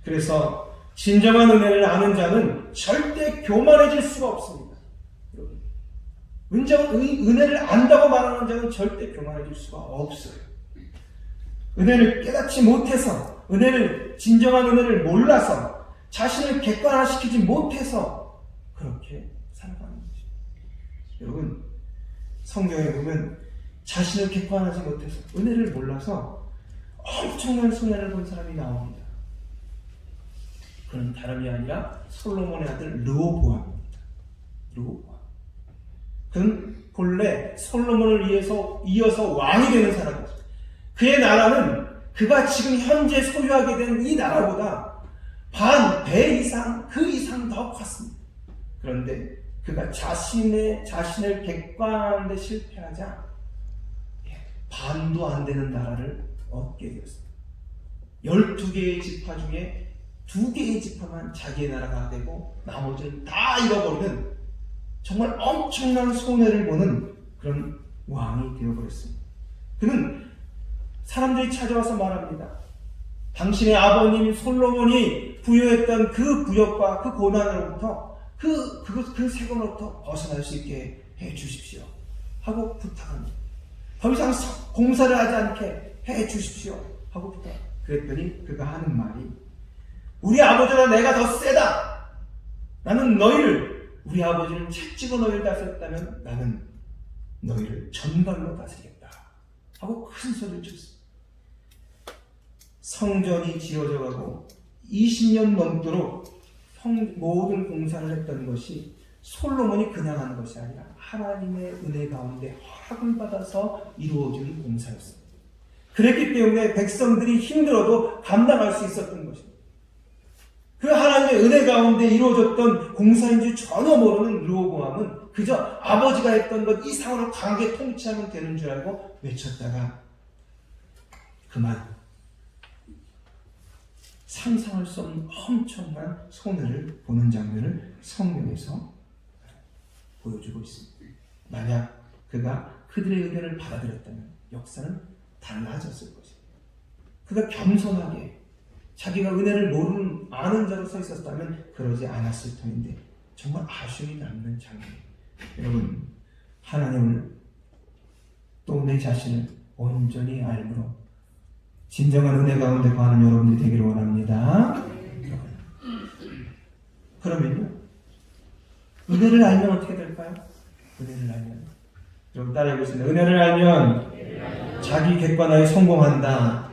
그래서 진정한 은혜를 아는 자는 절대 교만해질 수가 없습니다. 은혜를 안다고 말하는 자는 절대 교만해질 수가 없어요. 은혜를 깨닫지 못해서, 진정한 은혜를 몰라서 자신을 객관화시키지 못해서 그렇게 살아가는 거죠. 여러분, 성경에 보면 자신을 객관하지 못해서 은혜를 몰라서 엄청난 손해를 본 사람이 나옵니다. 그는 다름이 아니라 솔로몬의 아들 르호보암입니다. 르호보암. 그는 본래 솔로몬을 이어서 왕이 되는 사람이었어요. 그의 나라는 그가 지금 현재 소유하게 된 이 나라보다 배 이상, 그 이상 더 컸습니다. 그런데 그가 자신을 객관하는 데 실패하자 반도 안 되는 나라를 얻게 되었습니다. 12개의 지파 중에 2개의 지파만 자기의 나라가 되고 나머지는 다 잃어버리는 정말 엄청난 손해를 보는 그런 왕이 되어버렸습니다. 그는 사람들이 찾아와서 말합니다. 당신의 아버님 솔로몬이 부여했던 그 부역과 그 고난으로부터 그 세금으로부터 벗어날 수 있게 해 주십시오 하고 부탁합니다. 더 이상 공사를 하지 않게 해 주십시오 하고 부탁. 그랬더니 그가 하는 말이, 우리 아버지보다 내가 더 세다. 나는 우리 아버지는 채찍으로 너희를 다스렸다면 나는 너희를 전갈로 다스리겠다 하고 큰 소리를 쳤습니다. 성전이 지어져 가고 20년 넘도록 모든 공사를 했던 것이 솔로몬이 그냥 하는 것이 아니라 하나님의 은혜 가운데 허락을 받아서 이루어진 공사였습니다. 그랬기 때문에 백성들이 힘들어도 감당할 수 있었던 것입니다. 그 하나님의 은혜 가운데 이루어졌던 공사인 줄 전혀 모르는 르호보암은 그저 아버지가 했던 것 이상으로 강하게 통치하면 되는 줄 알고 외쳤다가 그만 상상할 수 없는 엄청난 손해를 보는 장면을 성경에서 보여주고 있습니다. 만약 그가 그들의 의견을 받아들였다면 역사는 달라졌을 것입니다. 그가 겸손하게 자기가 은혜를 아는 자로 서 있었다면 그러지 않았을 터인데 정말 아쉬움이 남는 장면이에요. 여러분, 하나님을 또 내 자신을 온전히 알므로 진정한 은혜 가운데 거하는 여러분들이 되기를 원합니다. 그러면요, 은혜를 알면 어떻게 될까요? 은혜를 알면, 여러분 따라해보겠습니다. 은혜를 알면 자기 객관화에 성공한다.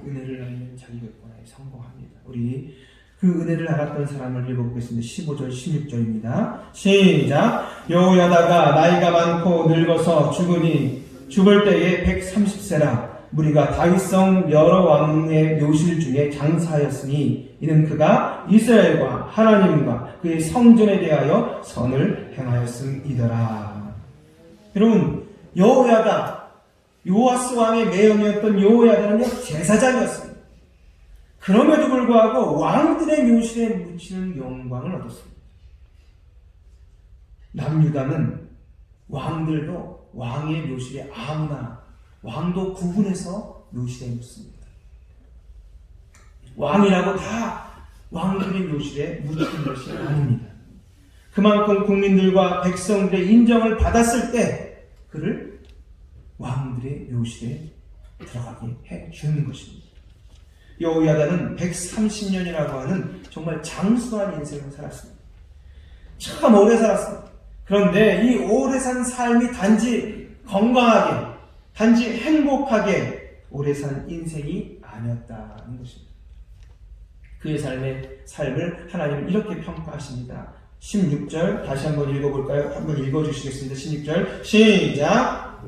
은혜를 알면 자기 객관화에 성공합니다. 우리 그 은혜를 알았던 사람을 읽어보겠습니다. 15절 16절입니다. 시작. 여호야다가 나이가 많고 늙어서 죽을 때에 130세라. 무리가 다윗성 여러 왕의 묘실 중에 장사하였으니 이는 그가 이스라엘과 하나님과 그의 성전에 대하여 선을 행하였음이더라. 여러분, 요아스 왕의 매형이었던 여호야다는요 제사장이었습니다. 그럼에도 불구하고 왕들의 묘실에 묻히는 영광을 얻었습니다. 남유다는 왕들도 왕의 묘실에 아무나 왕도 구분해서 묘실에 묻습니다. 왕이라고 다 왕들의 묘실에 묻힌 것이 아닙니다. 그만큼 국민들과 백성들의 인정을 받았을 때 그를 왕들의 묘실에 들어가게 해주는 것입니다. 여호야다는 130년이라고 하는 정말 장수한 인생을 살았습니다. 참 오래 살았습니다. 그런데 이 오래 산 삶이 단지 건강하게, 단지 행복하게 오래 산 인생이 아니었다는 것입니다. 그의 삶을 하나님은 이렇게 평가하십니다. 16절 다시 한번 읽어볼까요? 한번 읽어주시겠습니다. 16절 시작.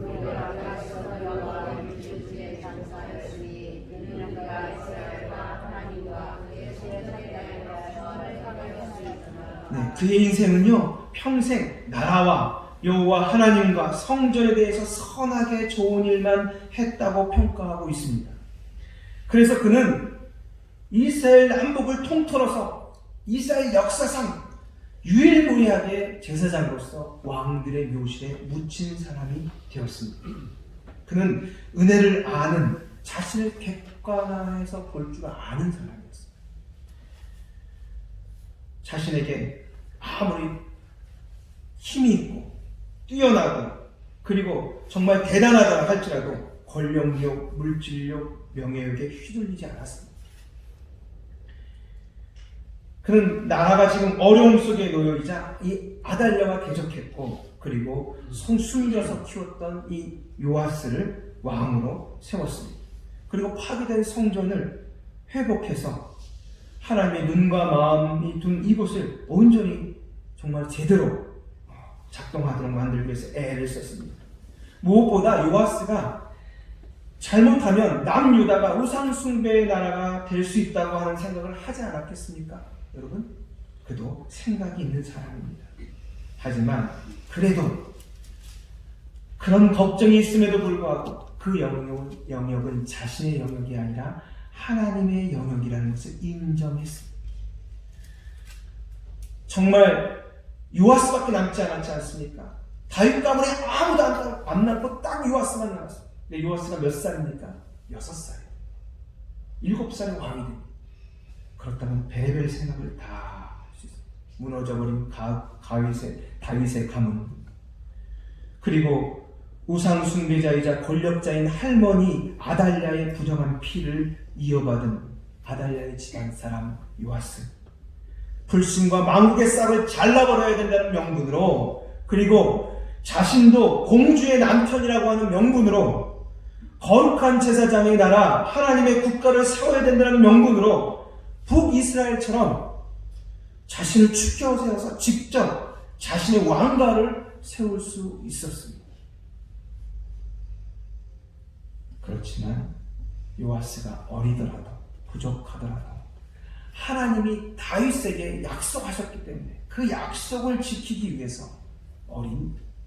네, 그의 인생은요 평생 나라와 여호와 하나님과 성전에 대해서 선하게 좋은 일만 했다고 평가하고 있습니다. 그래서 그는 이스라엘 남북을 통틀어서 이스라엘 역사상 유일무이하게 제사장으로서 왕들의 묘실에 묻힌 사람이 되었습니다. 그는 은혜를 아는, 자신을 객관화해서 볼 줄 아는 사람이었습니다. 자신에게 아무리 힘이 있고 뛰어나고 그리고 정말 대단하다 할지라도 권력욕, 물질욕, 명예욕에 휘둘리지 않았습니다. 그는 나라가 지금 어려움 속에 놓여있자 이 아달랴가 대적했고, 그리고 숨겨서 키웠던 이 요아스를 왕으로 세웠습니다. 그리고 파괴된 성전을 회복해서 하나님의 눈과 마음이 둔 이곳을 온전히 정말 제대로 작동하도록 만들기 위해서 애를 썼습니다. 무엇보다 요아스가 잘못하면 남유다가 우상숭배의 나라가 될 수 있다고 하는 생각을 하지 않았겠습니까? 여러분, 그도 생각이 있는 사람입니다. 하지만 그래도 그런 걱정이 있음에도 불구하고 그 영역은 자신의 영역이 아니라 하나님의 영역이라는 것을 인정했습니다. 정말 요아스밖에 남지 않았지 않습니까? 다윗 가문에 아무도 안 남고 딱 요아스만 남았어요. 근데 요아스가 몇 살입니까? 6살이에요. 7살에 왕이 됩니다. 그렇다면 베레벨 생각을 다 할 수 있어요. 무너져버린 다윗의 가문, 그리고 우상 숭배자이자 권력자인 할머니 아달랴의 부정한 피를 이어받은 아달랴의 집안 사람 요아스, 불신과 망국의 싹을 잘라버려야 된다는 명분으로, 그리고 자신도 공주의 남편이라고 하는 명분으로, 거룩한 제사장의 나라 하나님의 국가를 세워야 된다는 명분으로 북이스라엘처럼 자신을 추켜 세워서 직접 자신의 왕가를 세울 수 있었습니다. 그렇지만 요아스가 어리더라도 부족하더라도 하나님이 다윗에게 약속하셨기 때문에 그 약속을 지키기 위해서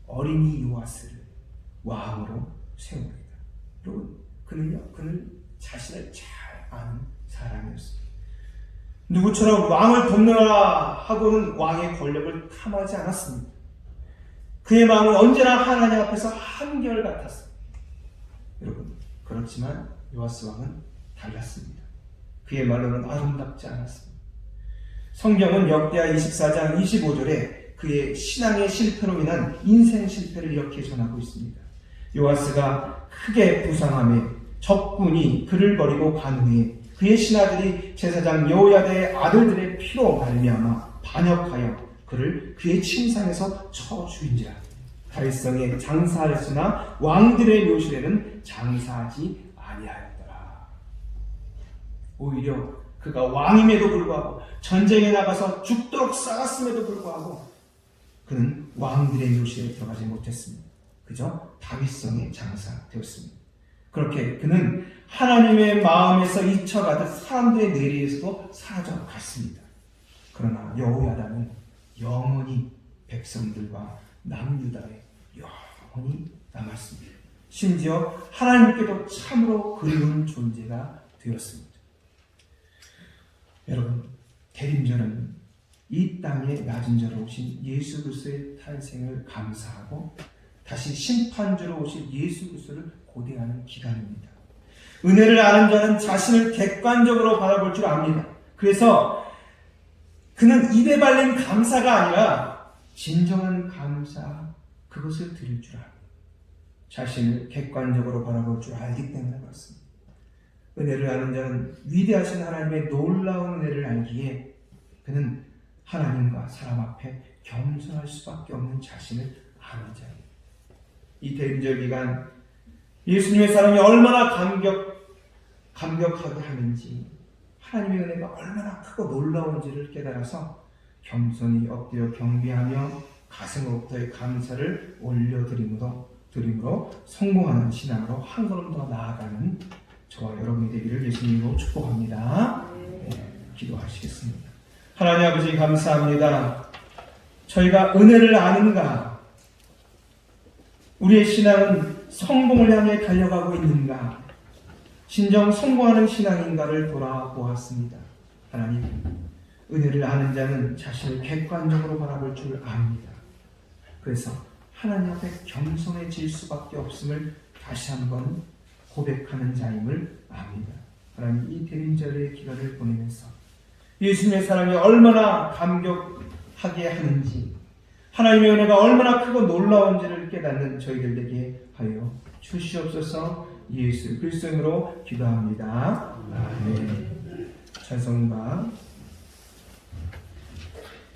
어린이 요아스를 왕으로 세웁니다. 여러분, 그는 자신을 잘 아는 사람이었습니다. 누구처럼 왕을 돕느라 하고는 왕의 권력을 탐하지 않았습니다. 그의 마음은 언제나 하나님 앞에서 한결같았습니다. 여러분, 그렇지만 요아스 왕은 달랐습니다. 그의 말로는 아름답지 않았습니다. 성경은 역대하 24장 25절에 그의 신앙의 실패로 인한 인생 실패를 이렇게 전하고 있습니다. 요아스가 크게 부상하며 적군이 그를 버리고 간 후에 그의 신하들이 제사장 여호야다의 아들들의 피로 말미암아 반역하여 그를 그의 침상에서 쳐 죽인지라. 다윗성에 장사하였으나 왕들의 묘실에는 장사하지 아니하였더라. 오히려 그가 왕임에도 불구하고 전쟁에 나가서 죽도록 싸웠음에도 불구하고 그는 왕들의 묘실에 들어가지 못했습니다. 그저 다윗성에 장사되었습니다. 그렇게 그는 하나님의 마음에서 잊혀가듯 사람들의 내리에서도 사라져갔습니다. 그러나 여호야다는 영원히 백성들과 남유다에 영원히 남았습니다. 심지어 하나님께도 참으로 그리운 존재가 되었습니다. 여러분, 대림절은 이 땅에 낮은 자로 오신 예수 그리스도의 탄생을 감사하고 다시 심판주로 오신 예수 그리스도를 고대하는 기간입니다. 은혜를 아는 자는 자신을 객관적으로 바라볼 줄 압니다. 그래서 그는 입에 발린 감사가 아니라 진정한 감사, 그것을 드릴 줄 압니다. 자신을 객관적으로 바라볼 줄 알기 때문에 그렇습니다. 은혜를 아는 자는 위대하신 하나님의 놀라운 은혜를 알기에 그는 하나님과 사람 앞에 겸손할 수밖에 없는 자신을 아는 자입니다. 이 대림절 기간 예수님의 사랑이 얼마나 감격하게 하는지, 하나님의 은혜가 얼마나 크고 놀라운지를 깨달아서 겸손히 엎드려 경배하며 가슴으로부터의 감사를 올려드림으로 성공하는 신앙으로 한 걸음 더 나아가는 저와 여러분이 되기를 예수님으로 축복합니다. 기도하시겠습니다. 하나님 아버지, 감사합니다. 저희가 은혜를 아는가? 우리의 신앙은 성공을 향해 달려가고 있는가? 진정 성공하는 신앙인가를 돌아보았습니다. 하나님, 은혜를 아는 자는 자신을 객관적으로 바라볼 줄 압니다. 그래서 하나님 앞에 겸손해질 수밖에 없음을 다시 한번 고백하는 자임을 압니다. 하나님, 이 대림절의 기간을 보내면서 예수님의 사랑이 얼마나 감격하게 하는지, 하나님의 은혜가 얼마나 크고 놀라운지를 깨닫는 저희들 되게 하여 주시옵소서. 예수 그리스도 이름으로 기도합니다. 아멘. 찬송가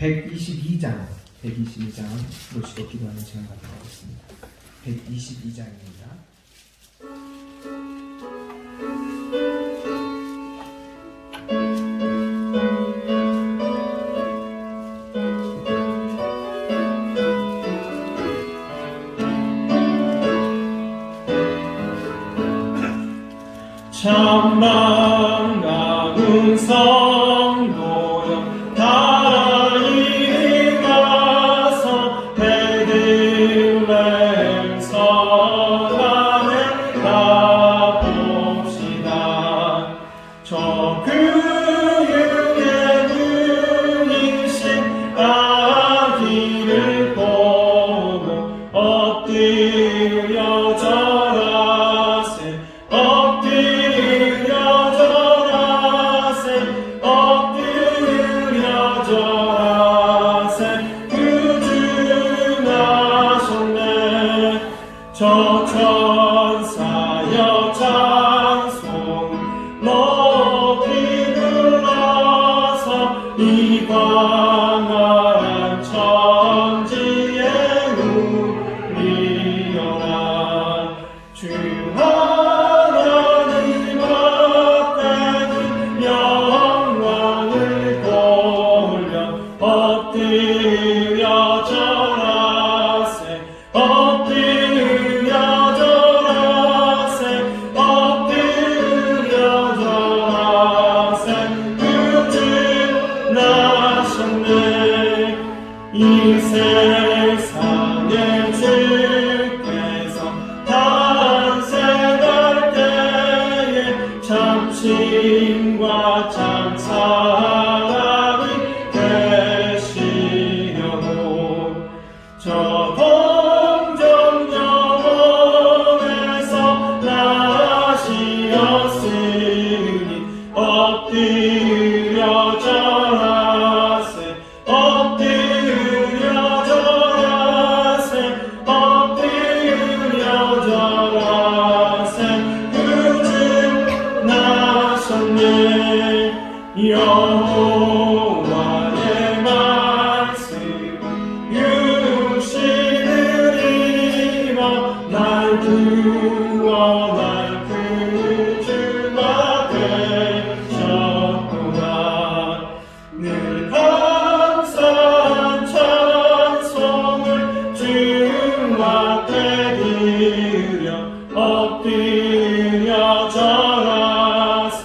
122장 모시고 기도하는 시간 갖도록 하겠습니다. 122장입니다. 참만 가는 성도여 다 이리 가서 베들레헴 성안에 가봅시다. 저 그육의 분이신 아기를 보고 엎드려 절하세 엎드려 절하세 구주나셨네. 저 천사여 찬송 높이 들어서 이 광활한 천지에 누리어라. 주 하나님 앞에는 영광을 돌려 엎드려 절하세 엎드려 절하세 엎드려 절하세 구주 나셨네. 이 세상에 주께서 탄생할 때에 참신과 참 사랑이 되시려고 저 공정 영원에서 나시었으니 엎드려 절하세 엎드려 절하세 엎드려 절하세 구주 나셨네. 여호와의 말씀 유시느니라. 날 구원할 구주가 되셨구나. 늘 감사한 찬송을 주 앞에 드려 엎드려 절하세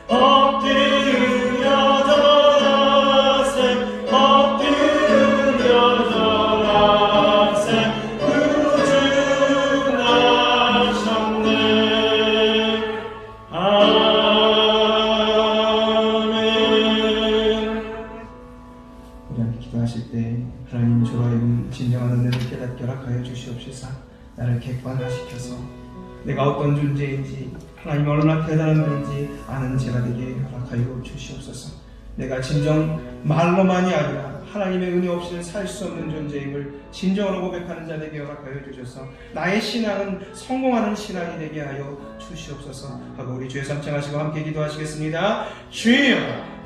엎드려 절하세 엎드려 절하세 구주 나셨네. 아멘. 우리 함께 기도하실 때 하나님 주와 이룬 진정한 은혜를 깨닫게 허락하여 주시옵소서. 나를 객관화시켜서 내가 어떤 존재인지 하나님 얼마나 대단한 분인지 아는 제가 되게 허락하여 주시옵소서. 내가 진정 말로만이 아니라 하나님의 은혜 없이는 살 수 없는 존재임을 진정으로 고백하는 자 되게 허락하여 주셔서 나의 신앙은 성공하는 신앙이 되게 하여 주시옵소서 하고 우리 주의 삼창하시고 함께 기도하시겠습니다. 주여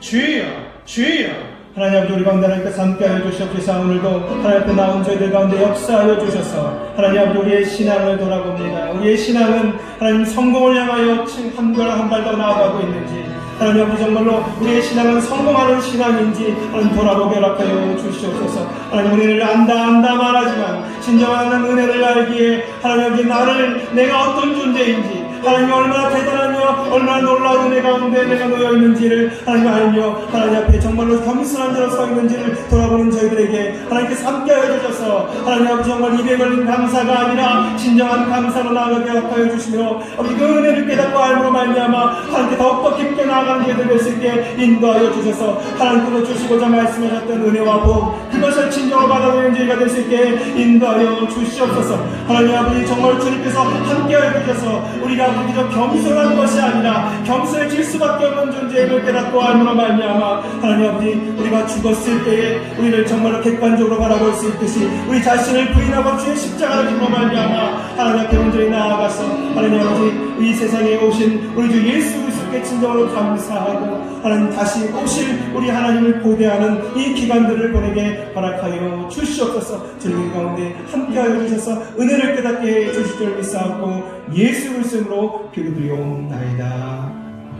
주여 주여. 하나님 아버지 우리 가운데 하나님께서 함께하여 주시옵소서. 오늘도 하나님 앞에 나온 저희들 가운데 역사하여 주셔서 하나님 아버지 우리의 신앙을 돌아봅니다. 우리의 신앙은 하나님 성공을 향하여 한 발 더 나아가고 있는지 하나님 아버지 정말로 우리의 신앙은 성공하는 신앙인지 하나님 돌아보게 허락하여 주시옵소서. 하나님 은혜를 안다 말하지만 진정한 은혜를 알기에 하나님 아버지 나를 내가 어떤 존재인지 하나님 얼마나 대단하며 얼마나 놀라운 은혜 가운데 내가 놓여 있는지를 하나님 알며 하나님 앞에 정말로 겸손한 자로 서 있는지를 돌아보는 저희들에게 하나님께서 함께하여 주셔서 하나님 아버지 정말 입에 걸린 감사가 아니라 진정한 감사로 나아가게 하여 주시며 아버지 그 은혜를 깨닫고 알므로 말미암아 하나님께 더욱더 깊게 나아가는 저희들 될 수 있게 인도하여 주셔서 하나님께서 주시고자 말씀하셨던 은혜와 복 그것을 진정으로 받아들이는 저희가 될 수 있게 인도하여 주시옵소서. 하나님 아버지 정말 주님께서 함께하여 주셔서 우리가 비교적 겸손한 것이 아니라 겸손해질 수밖에 없는 존재임을 깨닫고 알므로 말미암아 하나님 아버지 우리가 죽었을 때에 우리를 정말로 객관적으로 바라볼 수 있듯이 우리 자신을 부인하고 주의 십자가를 지고 말미암아 하나님 앞에 온전히 나아가서 하나님 아버지 이 세상에 오신 우리 주 예수 그리스도 주께 진정으로 감사하고 하나님 다시 오실 우리 하나님을 고대하는 이 기간들을 보내게 허락하여 주시옵소서. 주님 가운데 함께하여 주셔서 은혜를 깨닫게 해 주실 줄 믿사옵고 예수 그리스도로 기도드리옵나이다.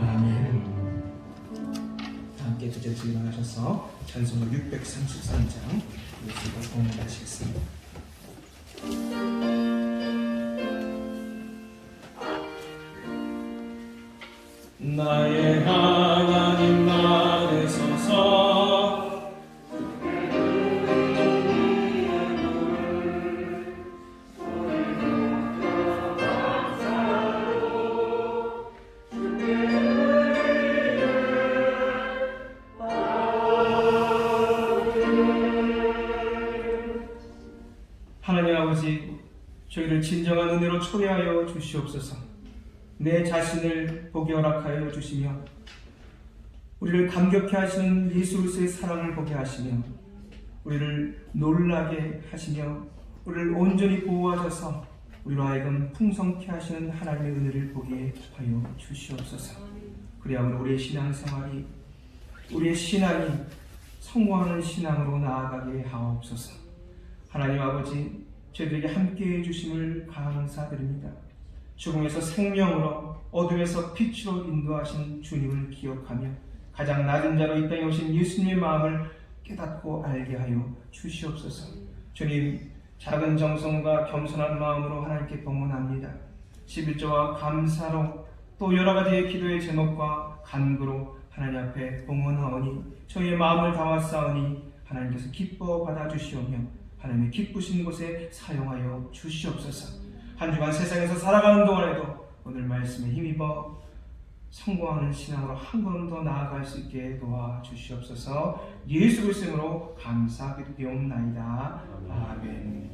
아멘. 함께 두째 일어나셔서 찬송가 633장 예수가 공헌하시겠습니다. 나의 하나님 나를 서서 하나님 아버지, 저희를 진정한 은혜로 초대하여 주시옵소서. 내 자신을 보게 허락하여 주시며 우리를 감격해 하시는 예수 그리스도의 사랑을 보게 하시며 우리를 놀라게 하시며 우리를 온전히 보호하셔서 우리로 하여금 풍성케 하시는 하나님의 은혜를 보게 하여 주시옵소서. 그리하면 우리의 신앙생활이, 우리의 신앙이 성공하는 신앙으로 나아가게 하옵소서. 하나님 아버지, 저희들에게 함께해 주심을 감사드립니다. 죽음에서 생명으로, 어둠에서 빛으로 인도하신 주님을 기억하며 가장 낮은 자로 이 땅에 오신 예수님의 마음을 깨닫고 알게 하여 주시옵소서. 주님, 작은 정성과 겸손한 마음으로 하나님께 봉헌합니다. 11조와 감사로 또 여러 가지의 기도의 제목과 간구로 하나님 앞에 봉헌하오니 저희의 마음을 담았사오니 하나님께서 기뻐 받아주시오며 하나님의 기쁘신 곳에 사용하여 주시옵소서. 한 주간 세상에서 살아가는 동안에도 오늘 말씀에 힘입어 성공하는 신앙으로 한 걸음 더 나아갈 수 있게 도와주시옵소서. 예수 그리스도로 감사드리옵나이다. 아멘.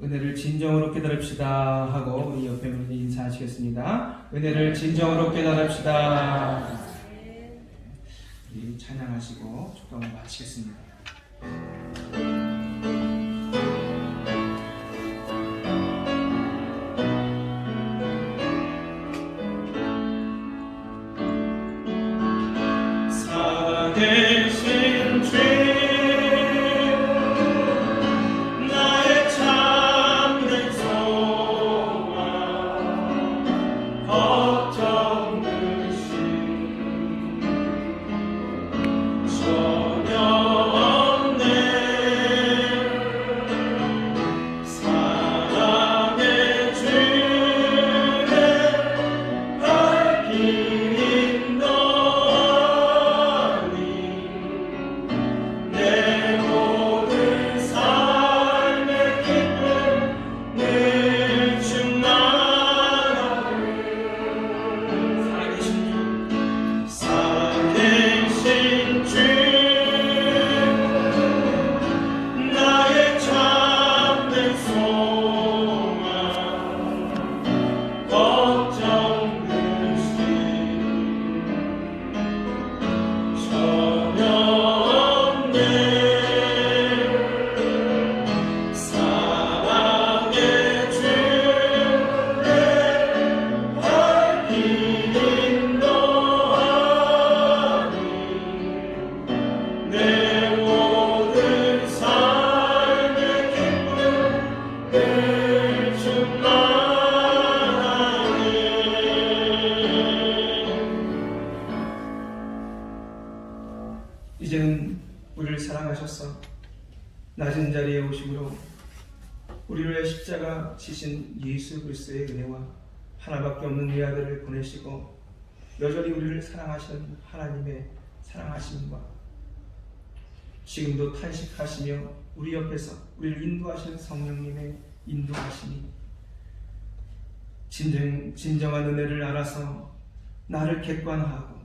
은혜를 진정으로 깨달읍시다 하고 우리 옆에 분이 인사하시겠습니다. 은혜를 진정으로 깨달읍시다. 우리 찬양하시고 축도를 마치겠습니다. 살아계신 주님 이제는 우리를 사랑하셔서 낮은 자리에 오심으로 우리를 위해 십자가 지신 예수 그리스도의 은혜와 하나밖에 없는 외아들을 보내시고 여전히 우리를 사랑하시는 하나님의 사랑하심과 지금도 탄식하시며 우리 옆에서 우리를 인도하시는 성령님의 인도하심이 진정한 은혜를 알아서 나를 객관하고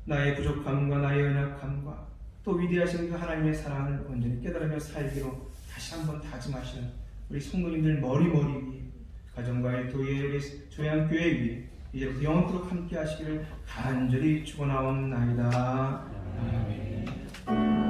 나의 부족함과 나의 연약함과 또 위대하신 그 하나님의 사랑을 온전히 깨달으며 살기로 다시 한번 다짐하시는 우리 성도님들 머리머리 위에 가정과 일터에 우리 조양교회 위에 이제부터 영원토록 함께 하시기를 간절히 축원하옵나이다. 아멘.